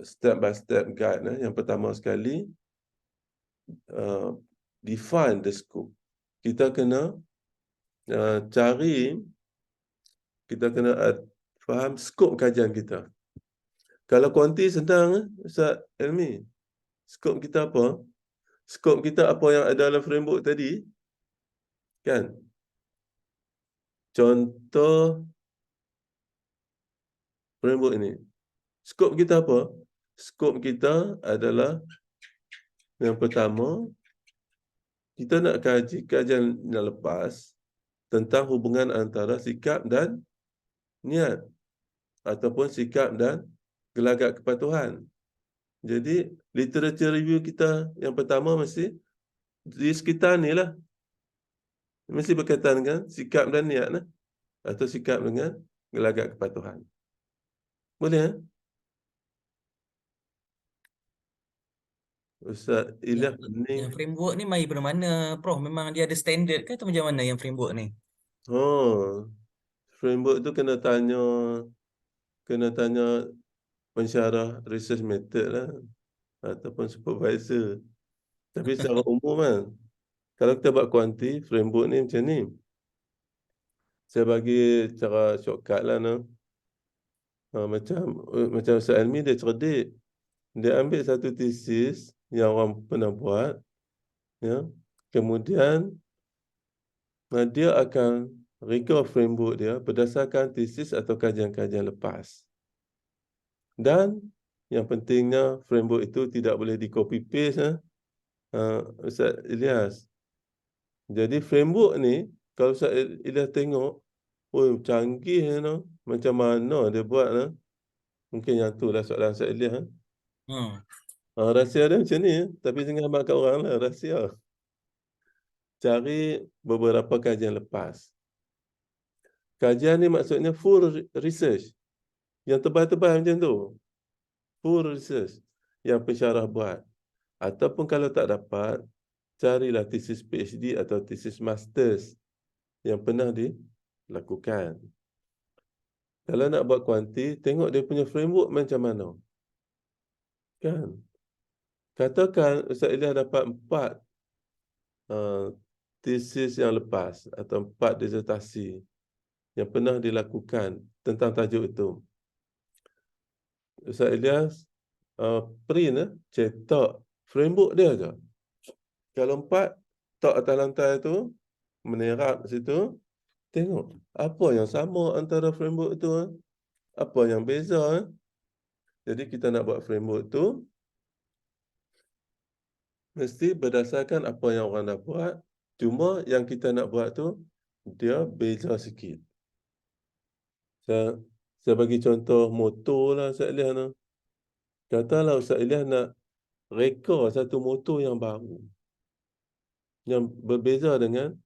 Speaker 2: step by step guide. Yang pertama sekali, define the scope. Kita kena kita kena faham skop kajian kita. Kalau kuanti senang, Ustaz Elmi. Skop kita apa? Skop kita apa yang ada dalam framework tadi. Kan? Contoh framework ini. Skop kita apa? Skop kita adalah yang pertama, kita nak kaji kajian yang lepas tentang hubungan antara sikap dan niat ataupun sikap dan gelagat kepatuhan. Jadi, literature review kita yang pertama mesti di sekitar ni lah. Mesti berkaitan dengan sikap dan niat lah. Atau sikap dengan gelagat kepatuhan. Boleh? Ustaz Ilyas
Speaker 3: Yang
Speaker 2: ni.
Speaker 3: framework ni mari dari mana, Prof? Memang dia ada standard ke atau macam mana yang framework ni?
Speaker 2: Oh, framework tu kena tanya pensyarah research method lah. Ataupun supervisor. Tapi secara umum kan, kalau kita buat kuanti, framework ni macam ni. Saya bagi cara shortcut lah. Macam Ustaz Elmi dia cerdik. Dia ambil satu tesis yang orang pernah buat. Ya. Kemudian, dia akan reka framework dia berdasarkan tesis atau kajian-kajian lepas. Dan yang pentingnya framework itu tidak boleh di copy paste. Ustaz Ilyas. Jadi framework ni, kalau Ustaz Ilyas tengok, canggih. Macam mana dia buat. Mungkin yang tu lah soalan Ustaz Ilyas. Rahsia dia macam ni. Tapi jangan makan orang lah, rahsia. Cari beberapa kajian lepas. Kajian ni maksudnya full research. Yang tebal-tebal macam tu. Full research yang pensyarah buat. Ataupun kalau tak dapat, carilah tesis PhD atau tesis masters yang pernah dilakukan. Kalau nak buat kuanti, tengok dia punya framework macam mana. Kan? Katakan Ustaz Ilyas dapat 4 tesis yang lepas atau 4 disertasi yang pernah dilakukan tentang tajuk itu. Ustaz Ilyas print, cetak framework dia je. Kalau 4, tak atas lantai tu, menerap situ, tengok apa yang sama antara framework tu, apa yang beza. Jadi kita nak buat framework tu, mesti berdasarkan apa yang orang dah buat. Cuma yang kita nak buat tu, dia beza sikit. Saya bagi contoh motor lah Ustaz Ilyas. Katalah Ustaz Ilyas nak reka satu motor yang baru. Yang berbeza dengan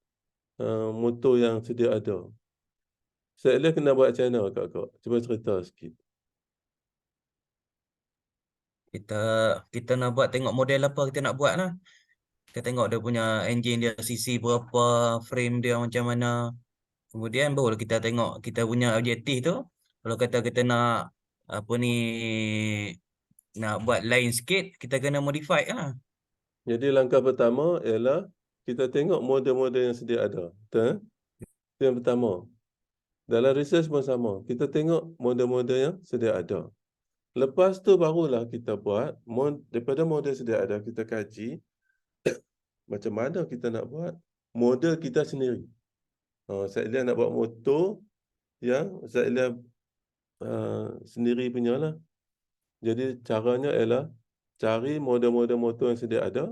Speaker 2: motor yang sedia ada. Ustaz Ilyas kena buat macam mana Kak? Cuba cerita sikit.
Speaker 3: Kita nak buat, tengok model apa kita nak buat lah. Kita tengok dia punya engine dia CC berapa, frame dia macam mana. Kemudian baru kita tengok kita punya objektif tu. Kalau kata kita nak nak buat lain sikit, kita kena modify lah.
Speaker 2: Jadi langkah pertama ialah kita tengok model-model yang sedia ada. Betul? Itu yang pertama. Dalam research pun sama. Kita tengok model-model yang sedia ada. Lepas tu barulah kita buat, daripada model sedia ada, kita kaji macam mana kita nak buat model kita sendiri. Ustaz Ilyas nak buat motor yang Ustaz Ilyas sendiri punya lah. Jadi caranya ialah cari model-model motor yang sedia ada.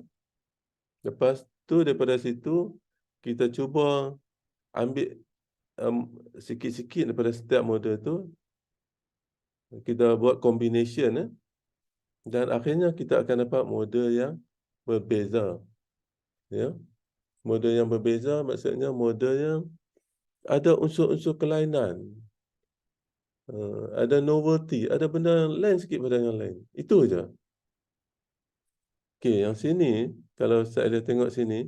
Speaker 2: Lepas tu daripada situ, kita cuba ambil sikit-sikit daripada setiap model tu. Kita buat combination. Dan akhirnya kita akan dapat model yang berbeza. Ya. Model yang berbeza maksudnya model yang ada unsur-unsur kelainan. Ada novelty, ada benda yang lain sikit pada yang lain. Itu je. Okey, yang sini, kalau saya tengok sini,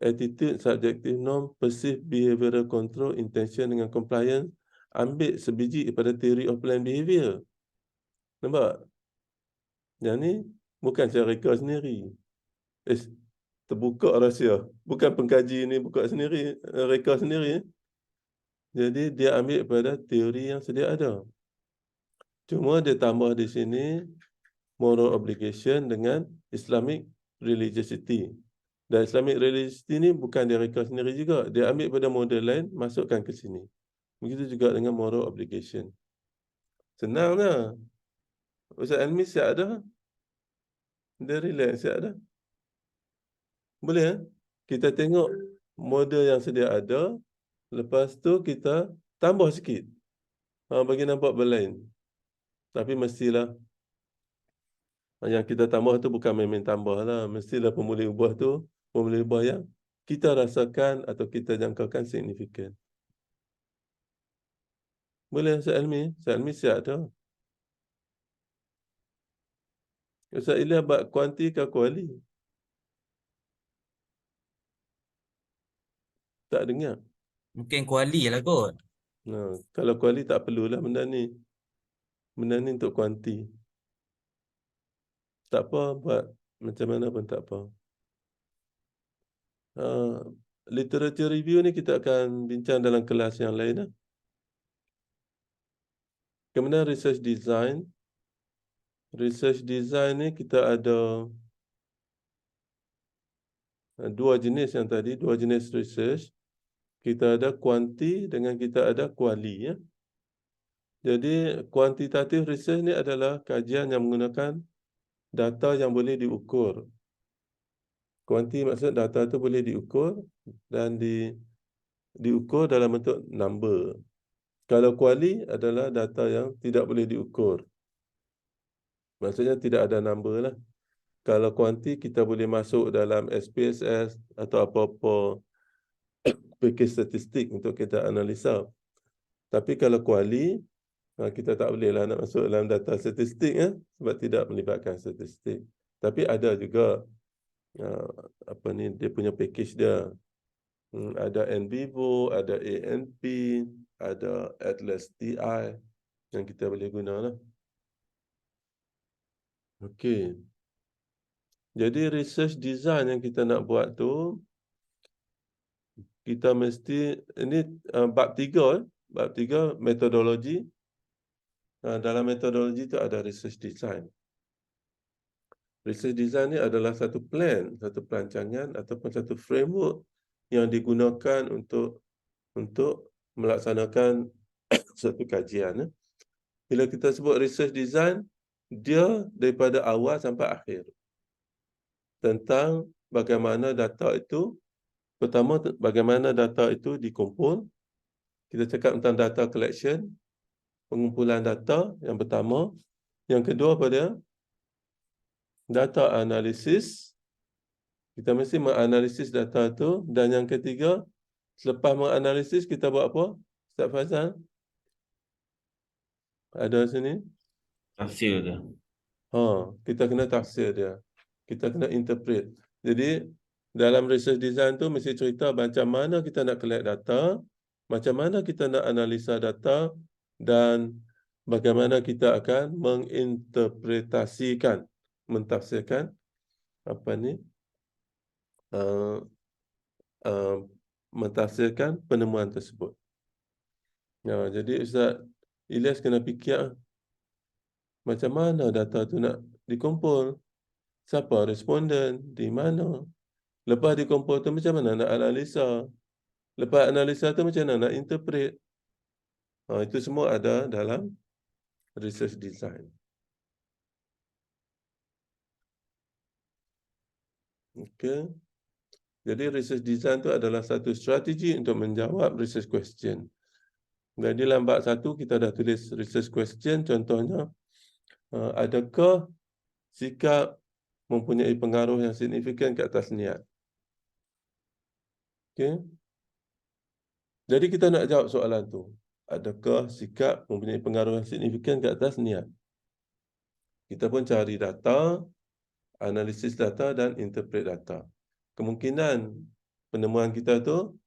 Speaker 2: attitude, subjective norm, perceived behavioral control, intention dengan compliance, ambil sebiji daripada theory of planned behavior. Nampak? Yang ni bukan saya reka sendiri. Terbuka rahsia. Bukan pengkaji ni buka sendiri, reka sendiri. Jadi dia ambil pada teori yang sedia ada. Cuma dia tambah di sini moral obligation dengan Islamic religiosity. Dan Islamic religiosity ni bukan dia reka sendiri juga. Dia ambil pada model lain, masukkan ke sini. Begitu juga dengan moral obligation. Senang lah. Ustaz Elmi siap dah. Dia relax siap dah. Boleh eh? Kita tengok model yang sedia ada. Lepas tu kita tambah sikit. Bagi nampak berlain. Tapi mestilah yang kita tambah tu bukan main-main tambah lah. Mestilah pemulih ubah tu, pemulih ubah yang kita rasakan atau kita jangkakan signifikan. Boleh Ustaz Elmi? Ustaz Elmi siap tu. Ustaz Ilya buat kuanti ke kuali? Tak dengar.
Speaker 3: Mungkin kuali lah kot.
Speaker 2: Kalau kuali tak perlulah benda ni. Benda ni untuk kuanti. Tak apa, buat macam mana pun tak apa. Literature review ni kita akan bincang dalam kelas yang lain. Kemudian research design. Research design ni kita ada dua jenis yang tadi, dua jenis research. Kita ada kuanti dengan kita ada kuali. Ya. Jadi kuantitative research ni adalah kajian yang menggunakan data yang boleh diukur. Kuanti maksud data tu boleh diukur dan diukur dalam bentuk number. Kalau kuali adalah data yang tidak boleh diukur. Maksudnya tidak ada number lah. Kalau kuanti kita boleh masuk dalam SPSS atau apa-apa package statistik untuk kita analisa. Tapi kalau kuali, kita tak bolehlah nak masuk dalam data statistik sebab tidak melibatkan statistik. Tapi ada juga dia punya package dia. Ada NVivo, ada ANP, ada Atlas TI yang kita boleh gunalah. Okey. Jadi research design yang kita nak buat tu, kita mesti, ini bab 3, bab 3 metodologi. Dalam metodologi tu ada research design. Research design ni adalah satu plan, satu perancangan ataupun satu framework yang digunakan untuk melaksanakan satu kajian. Bila kita sebut research design, dia daripada awal sampai akhir. Tentang bagaimana data itu, pertama bagaimana data itu dikumpul. Kita cakap tentang data collection, pengumpulan data yang pertama. Yang kedua pada data analisis. Kita mesti menganalisis data itu. Dan yang ketiga, selepas menganalisis kita buat apa? Ustaz Fazal? Ada sini?
Speaker 4: Tafsir dia.
Speaker 2: Kita kena tafsir dia. Kita kena interpret. Jadi, dalam research design tu mesti cerita macam mana kita nak collect data, macam mana kita nak analisa data, dan bagaimana kita akan menginterpretasikan, mentafsirkan mentafsirkan penemuan tersebut. Jadi Ustaz Ilyas kena fikir macam mana data tu nak dikumpul, siapa responden, di mana. Lepas dikumpul tu macam mana nak analisa. Lepas analisa tu macam mana nak interpret. Itu semua ada dalam research design. Okay. Jadi research design tu adalah satu strategi untuk menjawab research question. Jadi dalam bab 1 kita dah tulis research question, contohnya adakah sikap mempunyai pengaruh yang signifikan ke atas niat. Okay. Jadi kita nak jawab soalan tu. Adakah sikap mempunyai pengaruh yang signifikan ke atas niat? Kita pun cari data, analisis data dan interpret data. Kemungkinan penemuan kita tu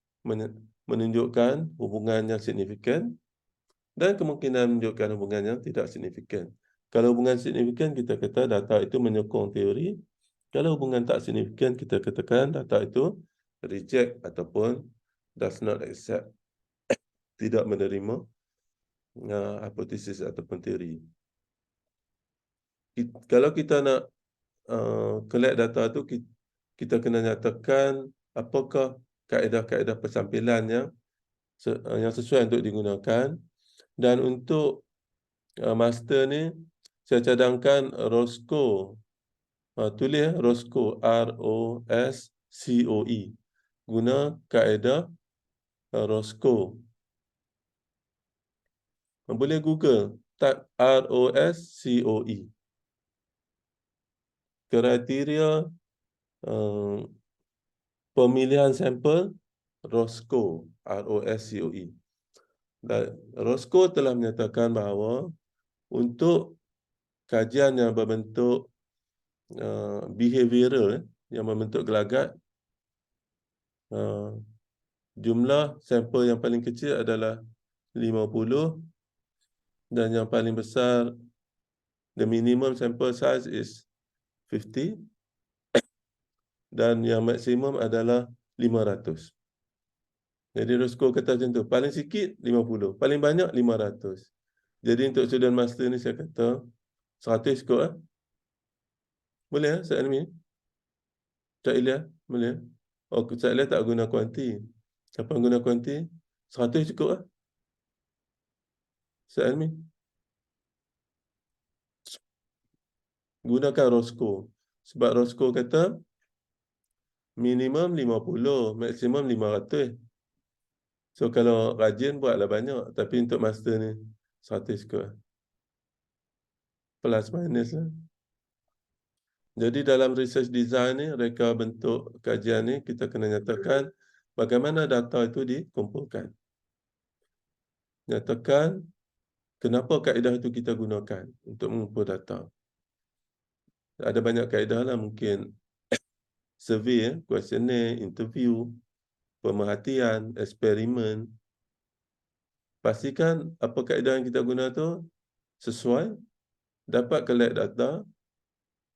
Speaker 2: menunjukkan hubungan yang signifikan dan kemungkinan menunjukkan hubungan yang tidak signifikan. Kalau hubungan signifikan, kita kata data itu menyokong teori. Kalau hubungan tak signifikan, kita katakan data itu reject ataupun does not accept, tidak menerima hipotesis ataupun teori. Kalau kita nak collect data tu, kita kena nyatakan apakah kaedah-kaedah persampilan yang sesuai untuk digunakan. Dan untuk master ni, saya cadangkan Roscoe. Tulis Roscoe, ROSCOE. Guna kaedah Roscoe. Boleh Google, type ROSCOE. Kriteria pemilihan sampel Roscoe, ROSCOE. Dan Roscoe telah menyatakan bahawa untuk kajian yang berbentuk behavioral, yang membentuk gelagat, jumlah sampel yang paling kecil adalah 50 dan yang paling besar, the minimum sample size is 50 dan yang maksimum adalah 500. Jadi Roscoe kata macam tu, paling sikit 50, paling banyak 500. Jadi untuk student master ni saya kata 100 kot lah. Boleh lah, Ustaz Almi? Ustaz Ilya, boleh? Oh, Ustaz Ilya tak guna kuanti. Siapa guna kuanti? 100 cukup lah. Ustaz Almi? Gunakan Roscoe. Sebab Roscoe kata minimum 50, maksimum 500. So kalau rajin buatlah banyak. Tapi untuk master ni 100 cukup lah. Plus minus lah. Jadi dalam research design ni, reka bentuk kajian ni, kita kena nyatakan bagaimana data itu dikumpulkan. Nyatakan kenapa kaedah itu kita gunakan untuk mengumpul data. Ada banyak kaedah lah, mungkin survey, questionnaire, interview, pemerhatian, eksperimen. Pastikan apa kaedah yang kita guna tu sesuai, dapat collect data,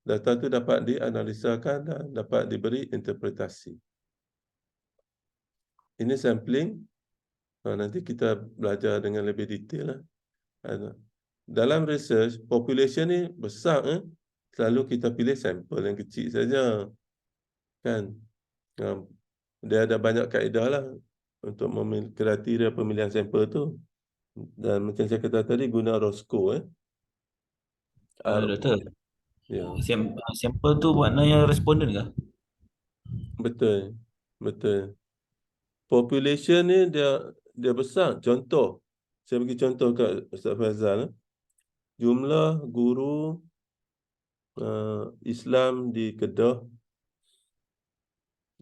Speaker 2: data tu dapat dianalisakan dan dapat diberi interpretasi. Ini sampling. Nanti kita belajar dengan lebih detail lah. Dalam research, population ni besar. Selalu kita pilih sampel yang kecil saja. Kan? Dia ada banyak kaedah lah untuk kriteria pemilihan sampel tu. Dan macam saya kata tadi, guna Roscoe.
Speaker 4: Doktor,
Speaker 2: Ya.
Speaker 4: sampel tu maknanya responden ke?
Speaker 2: Betul. Betul. Population ni dia besar. Contoh, saya bagi contoh kat Ustaz Fazal. Jumlah guru Islam di Kedah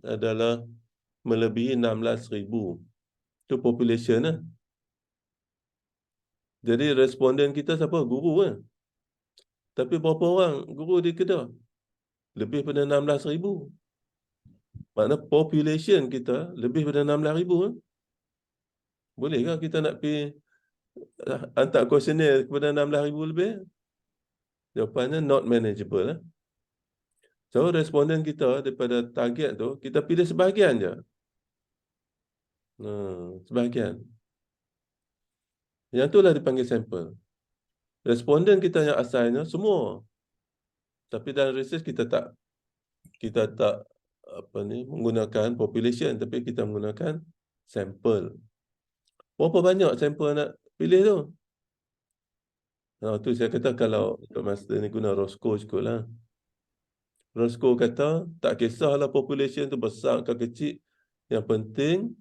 Speaker 2: adalah melebihi 16,000. Itu population lah. Jadi responden kita siapa? Guru kan? Tapi berapa orang guru di Kedah? Lebih pada 16,000. Maknanya population kita lebih pada 16,000 kan? Bolehkah kita nak pergi hantar questionnaire kepada 16,000 lebih? Jawapannya not manageable lah. So responden kita daripada target tu, kita pilih sebahagian je. Sebahagian. Yang itulah dipanggil sampel. Responden kita yang asalnya semua. Tapi dalam research kita tak menggunakan population, tapi kita menggunakan sampel. Berapa banyak sampel nak pilih tu? Tu saya kata kalau untuk master ni guna Roscoe cukup lah. Roscoe kata tak kisahlah population tu besar ke kecil, yang penting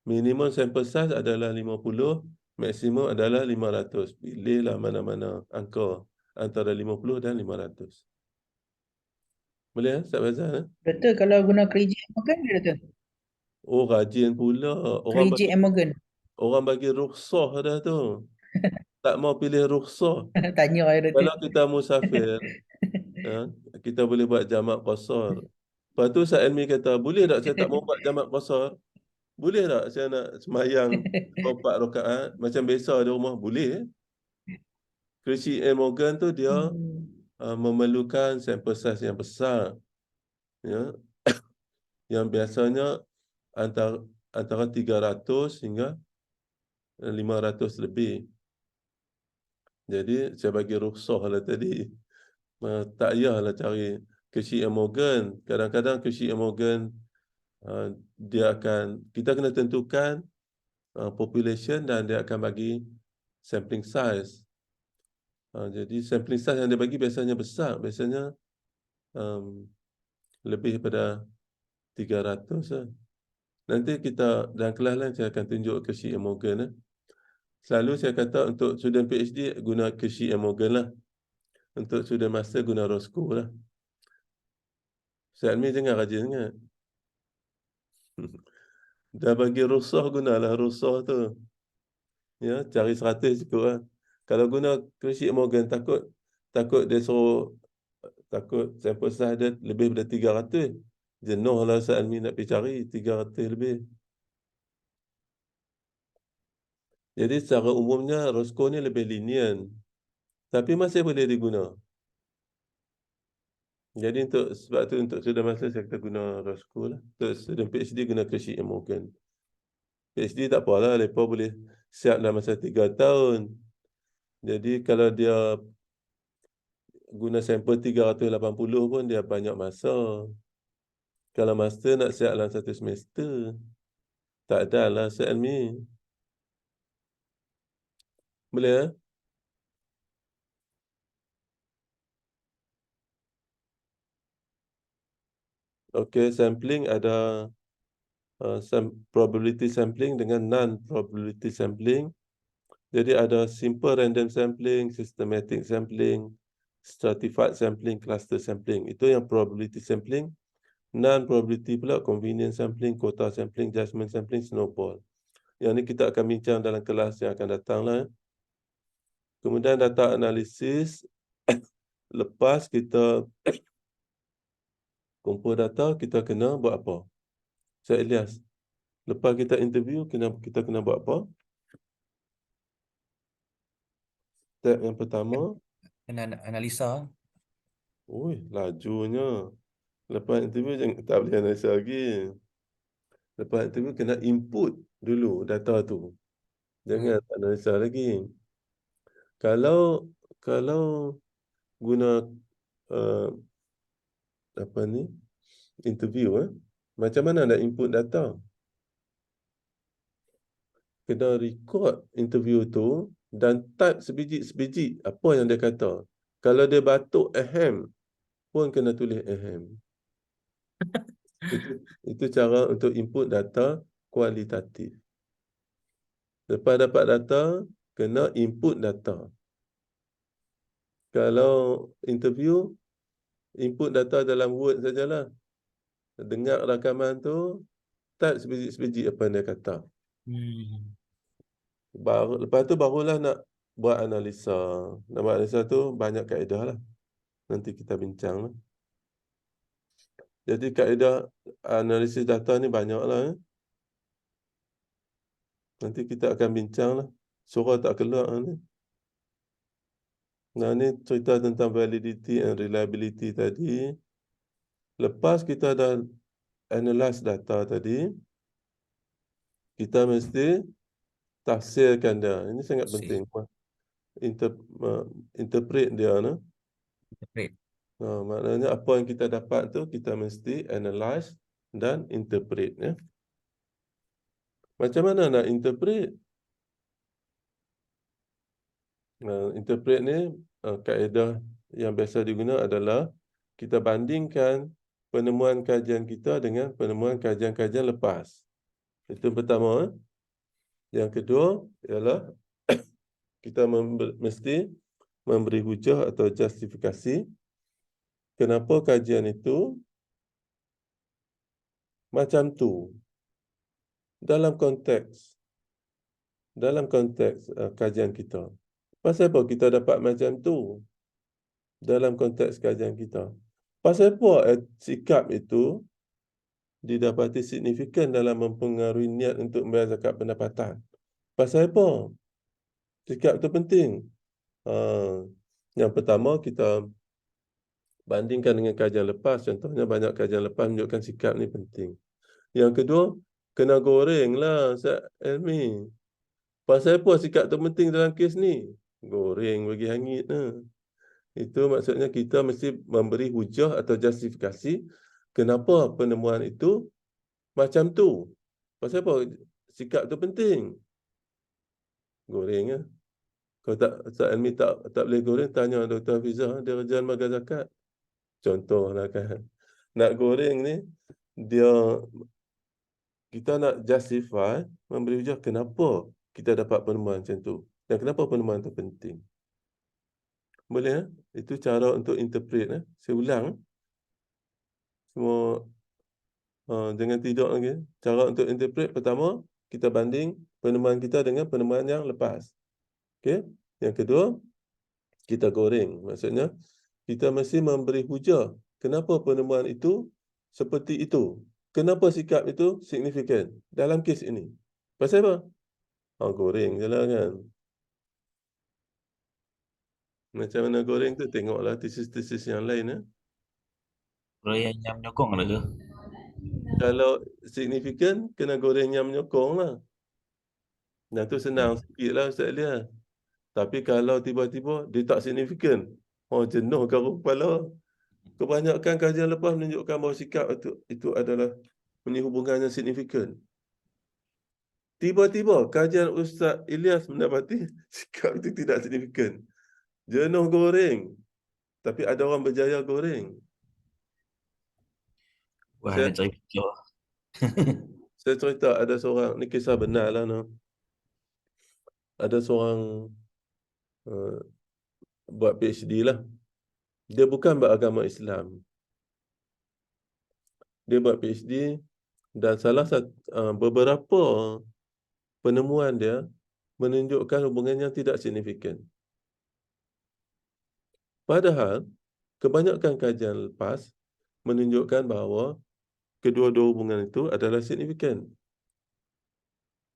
Speaker 2: minimum sample size adalah 50, maksimum adalah 500. Pilihlah mana-mana angka antara 50 dan 500. Boleh Ustaz Fazal?
Speaker 1: Betul kalau guna Craig Morgan dia kata.
Speaker 2: Oh, rajin pula.
Speaker 1: Craig Morgan.
Speaker 2: Orang bagi rukhsah dah tu. Tak mau pilih rukhsah.
Speaker 1: Tanya dia tu.
Speaker 2: Kalau kita musafir, kita boleh buat jamak qasar. Lepas tu Ustaz Elmi kata, boleh tak saya tak mau buat jamak qasar? Boleh tak saya nak semayang 4 rakaat macam biasa di rumah? Boleh. Cauchy and Morgan tu dia memerlukan sampel size yang besar, ya, yang biasanya antara 300 hingga 500 lebih. Jadi saya bagi rukhsah lah tadi. Tak payahlah cari Cauchy and Morgan. Kadang-kadang Cauchy and Morgan kita kena tentukan population dan dia akan bagi sampling size. Jadi sampling size yang dia bagi biasanya besar, biasanya lebih daripada 300 lah. Nanti kita dalam kelas lain saya akan tunjuk Cauchy and Morgan. Selalu saya kata untuk student PhD guna Cauchy and Morgan lah. Untuk student master guna Roscoe lah. Saya jangan rajin sangat. Dah bagi rukhsah, gunalah rukhsah tu. Ya, cari 100 cukup lah. Kalau guna Cauchy and Morgan takut dia suruh, takut sampel size dia lebih daripada 300. Jenuh lah Salmi nak pergi cari 300 lebih. Jadi secara umumnya Roscoe ni lebih lenient. Tapi masih boleh diguna. Jadi sebab tu untuk student master saya kata guna Roscoe lah. Untuk student PhD guna Cauchy and Morgan. PhD tak apalah, mereka boleh siap dalam masa 3 tahun. Jadi kalau dia guna sampel 380 pun dia banyak masa. Kalau master nak siap dalam 1 semester. Tak ada lah Salmi. Boleh lah. Okey, sampling ada probability sampling dengan non-probability sampling. Jadi ada simple random sampling, systematic sampling, stratified sampling, cluster sampling. Itu yang probability sampling. Non-probability pula convenience sampling, quota sampling, judgment sampling, snowball. Yang ni kita akan bincang dalam kelas yang akan datang lah. Kemudian data analisis. Lepas kita kumpul data, kita kena buat apa? Saya Ilyas. Lepas kita interview, kita kena buat apa? Step yang pertama.
Speaker 3: Kena analisa.
Speaker 2: Ui, lajunya. Lepas interview tak boleh analisa lagi. Lepas interview kena input dulu data tu. Jangan analisa lagi. Kalau guna interview, macam mana nak input data? Kena record interview tu dan type sebiji-sebiji apa yang dia kata. Kalau dia batuk ahem pun kena tulis ahem. Itu cara untuk input data kualitatif. Lepas dapat data, kena input data. Kalau interview, input data dalam Word sajalah. Dengar rakaman tu, type sebiji-sebiji apa yang dia kata. Lepas tu barulah nak buat analisa. Nak buat analisa tu banyak kaedah lah. Nanti kita bincang lah. Jadi kaedah analisis data ni banyak lah. Nanti kita akan bincang lah. Surah tak keluar ni. Nah, ni cerita tentang validity and reliability tadi. Lepas kita dah analyze data tadi, kita mesti tafsirkan dia. Ini sangat penting. Interpret dia.
Speaker 3: Interpret.
Speaker 2: Maknanya apa yang kita dapat tu, kita mesti analyze dan interpret. Ya. Macam mana nak interpret? Interpret ni, kaedah yang biasa digunakan adalah kita bandingkan penemuan kajian kita dengan penemuan kajian-kajian lepas. Itu pertama. Yang kedua ialah kita mesti memberi hujah atau justifikasi kenapa kajian itu macam tu dalam konteks kajian kita. Pasal apa kita dapat macam tu dalam konteks kajian kita? Pasal apa sikap itu didapati signifikan dalam mempengaruhi niat untuk membayar zakat pendapatan? Pasal apa sikap itu penting? Yang pertama, kita bandingkan dengan kajian lepas. Contohnya banyak kajian lepas menunjukkan sikap ni penting. Yang kedua, kena goreng lah Ustaz Elmi. Pasal apa sikap tu penting dalam kes ni? Goreng bagi hangit lah. Itu maksudnya kita mesti memberi hujah atau justifikasi kenapa penemuan itu macam tu. Pasal apa sikap tu penting? Goreng lah. Kalau tak, Ustaz Elmi tak boleh goreng, tanya Dr. Hafizah, dia kerja lembaga zakat. Contohlah kan. Nak goreng ni, kita nak justify, memberi hujah kenapa kita dapat penemuan macam tu. Dan kenapa penemuan tu penting. Boleh? Itu cara untuk interpret. Saya ulang. Semua jangan tidur lagi. Cara untuk interpret, pertama, kita banding penemuan kita dengan penemuan yang lepas. Okay? Yang kedua, kita goreng. Maksudnya, kita mesti memberi hujah kenapa penemuan itu seperti itu. Kenapa sikap itu signifikan dalam kes ini. Pasal apa? Goreng je lah kan. Macam mana goreng tu, tengoklah tesis-tesis yang lain.
Speaker 4: Kalau yang nyam nyokong lah ke?
Speaker 2: Kalau signifikan, kena goreng yang menyokong lah. Dan tu senang sikit lah Ustaz Elia. Tapi kalau tiba-tiba dia tak signifikan, jenuh kau kepala. Kebanyakan kajian lepas menunjukkan bahawa sikap itu adalah punya hubungan yang signifikan. Tiba-tiba kajian Ustaz Ilyas mendapati sikap itu tidak signifikan. Jenuh goreng. Tapi ada orang berjaya goreng.
Speaker 4: Wah,
Speaker 2: Saya,
Speaker 4: nak cari picture.
Speaker 2: saya cerita ada seorang, ni kisah benar lah. No? Ada seorang buat PhD lah. Dia bukan beragama Islam. Dia buat PhD dan salah satu beberapa penemuan dia menunjukkan hubungan yang tidak signifikan. Padahal kebanyakan kajian lepas menunjukkan bahawa kedua-dua hubungan itu adalah signifikan.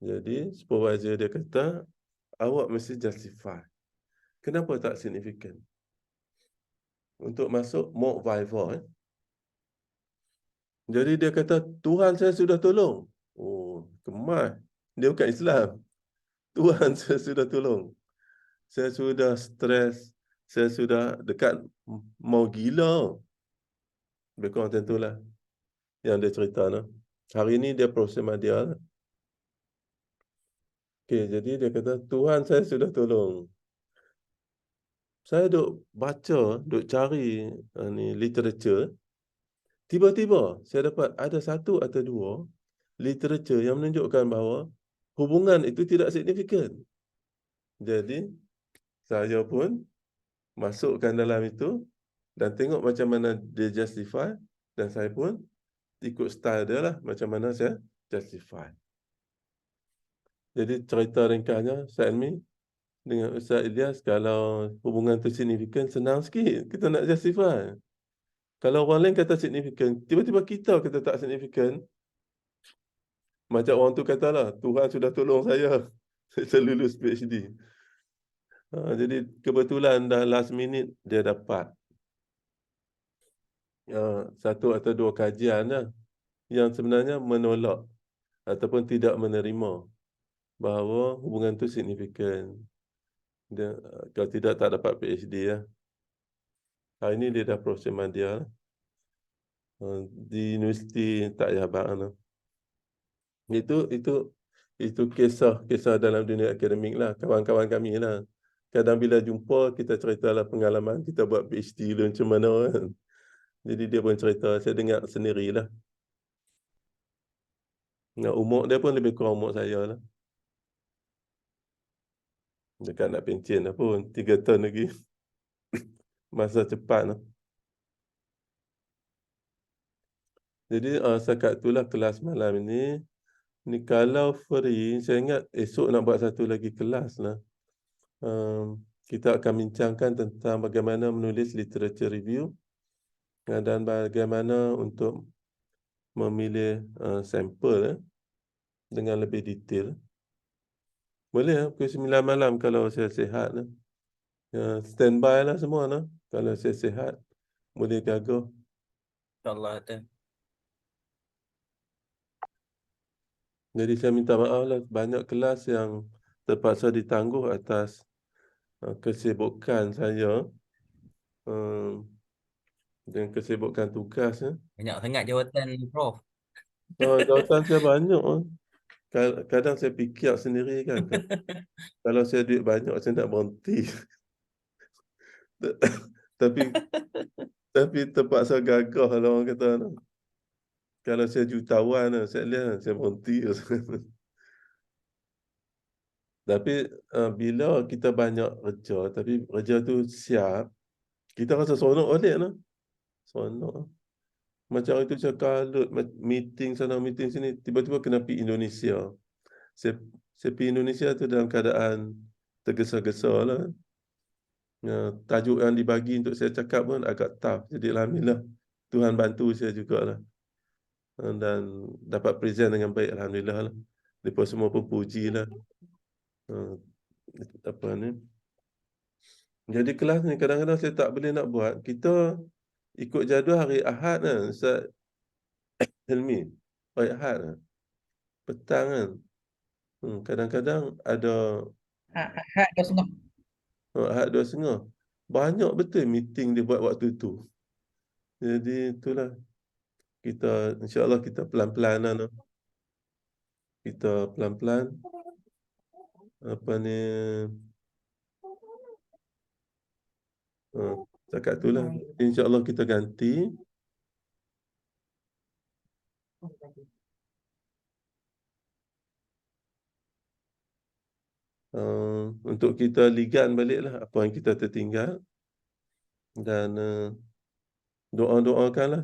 Speaker 2: Jadi supervisor dia kata, awak mesti justify. Kenapa tak signifikan? Untuk masuk mock viva. Jadi dia kata, Tuhan saya sudah tolong. Oh, kemas. Dia bukan Islam. Tuhan saya sudah tolong. Saya sudah stres. Saya sudah dekat mau gila. Lebih kurang macam itulah yang dia cerita. No? Hari ini dia proses media. Okay, jadi dia kata, Tuhan saya sudah tolong. Saya duk baca, duk cari literature. Tiba-tiba saya dapat ada satu atau dua literature yang menunjukkan bahawa hubungan itu tidak signifikan. Jadi, saya pun masukkan dalam itu dan tengok macam mana dia justify dan saya pun ikut style dia lah macam mana saya justify. Jadi, cerita ringkasnya, Ustaz Elmi dengan Ustaz Ilyas, kalau hubungan itu signifikan, senang sikit kita nak justify. Kalau orang lain kata signifikan, tiba-tiba kita kata tak signifikan, macam orang tu katalah, Tuhan sudah tolong saya, saya lulus PhD. Jadi kebetulan dah last minute dia dapat satu atau dua kajian lah, yang sebenarnya menolak ataupun tidak menerima bahawa hubungan itu signifikan. Dia, kalau tidak tak dapat PhD lah. Hari ini dia dah proses media di Universiti Tak Yabak. Itu kisah dalam dunia akademik lah, kawan-kawan kami lah. Kadang bila jumpa, kita ceritalah pengalaman kita buat PhD dulu macam mana kan. Jadi dia pun cerita, saya dengar sendirilah. Nah, umur dia pun lebih kurang umur saya lah. Dekat nak pencen lah pun, 3 tahun lagi. Masa cepat lah. Jadi setakat itulah kelas malam ini. Ni kalau free, saya ingat esok nak buat satu lagi kelas lah. Kita akan bincangkan tentang bagaimana menulis literature review dan bagaimana untuk memilih sampel dengan lebih detail. Boleh pukul 9 malam kalau saya sihat. Ya, standby lah semua lah. Kalau saya sihat, boleh gagah.
Speaker 3: InsyaAllah tu.
Speaker 2: Jadi saya minta maaf lah, banyak kelas yang terpaksa ditangguh atas kesibukan saya dengan kesibukan tugas.
Speaker 3: Banyak sangat jawatan Prof.
Speaker 2: Jawatan saya banyak. Kadang saya fikir sendiri kan, kalau saya duit banyak, saya nak berhenti. Tapi terpaksa gagah lah orang kata. Kalau saya jutawan, saya lihat saya berhenti. Tapi bila kita banyak kerja, tapi kerja tu siap, kita rasa seronok balik lah. Seronok. Macam itu saya kalut, meeting sana, meeting sini, tiba-tiba kena pergi Indonesia. Saya pergi Indonesia tu dalam keadaan tergesa-gesa lah. Tajuk yang dibagi untuk saya cakap pun agak tough. Jadi alhamdulillah, Tuhan bantu saya jugalah. Dan dapat present dengan baik, alhamdulillah lah. Mereka semua pun puji lah. Apa ni? Jadi kelas ni kadang-kadang saya tak boleh nak buat. Kita ikut jadual hari Ahad kan, Ustaz Hilmi. Hari Ahad kan. Petang kan. Kadang-kadang ada
Speaker 1: Ahad 2.30.
Speaker 2: Ahad 2.30. Banyak betul meeting dia buat waktu tu. Jadi itulah. Kita insya-Allah kita pelan-pelan lah. Kita pelan-pelan apa ni cakap tu lah. InsyaAllah kita ganti. Untuk kita ligan balik lah apa yang kita tertinggal. Dan doa-doakanlah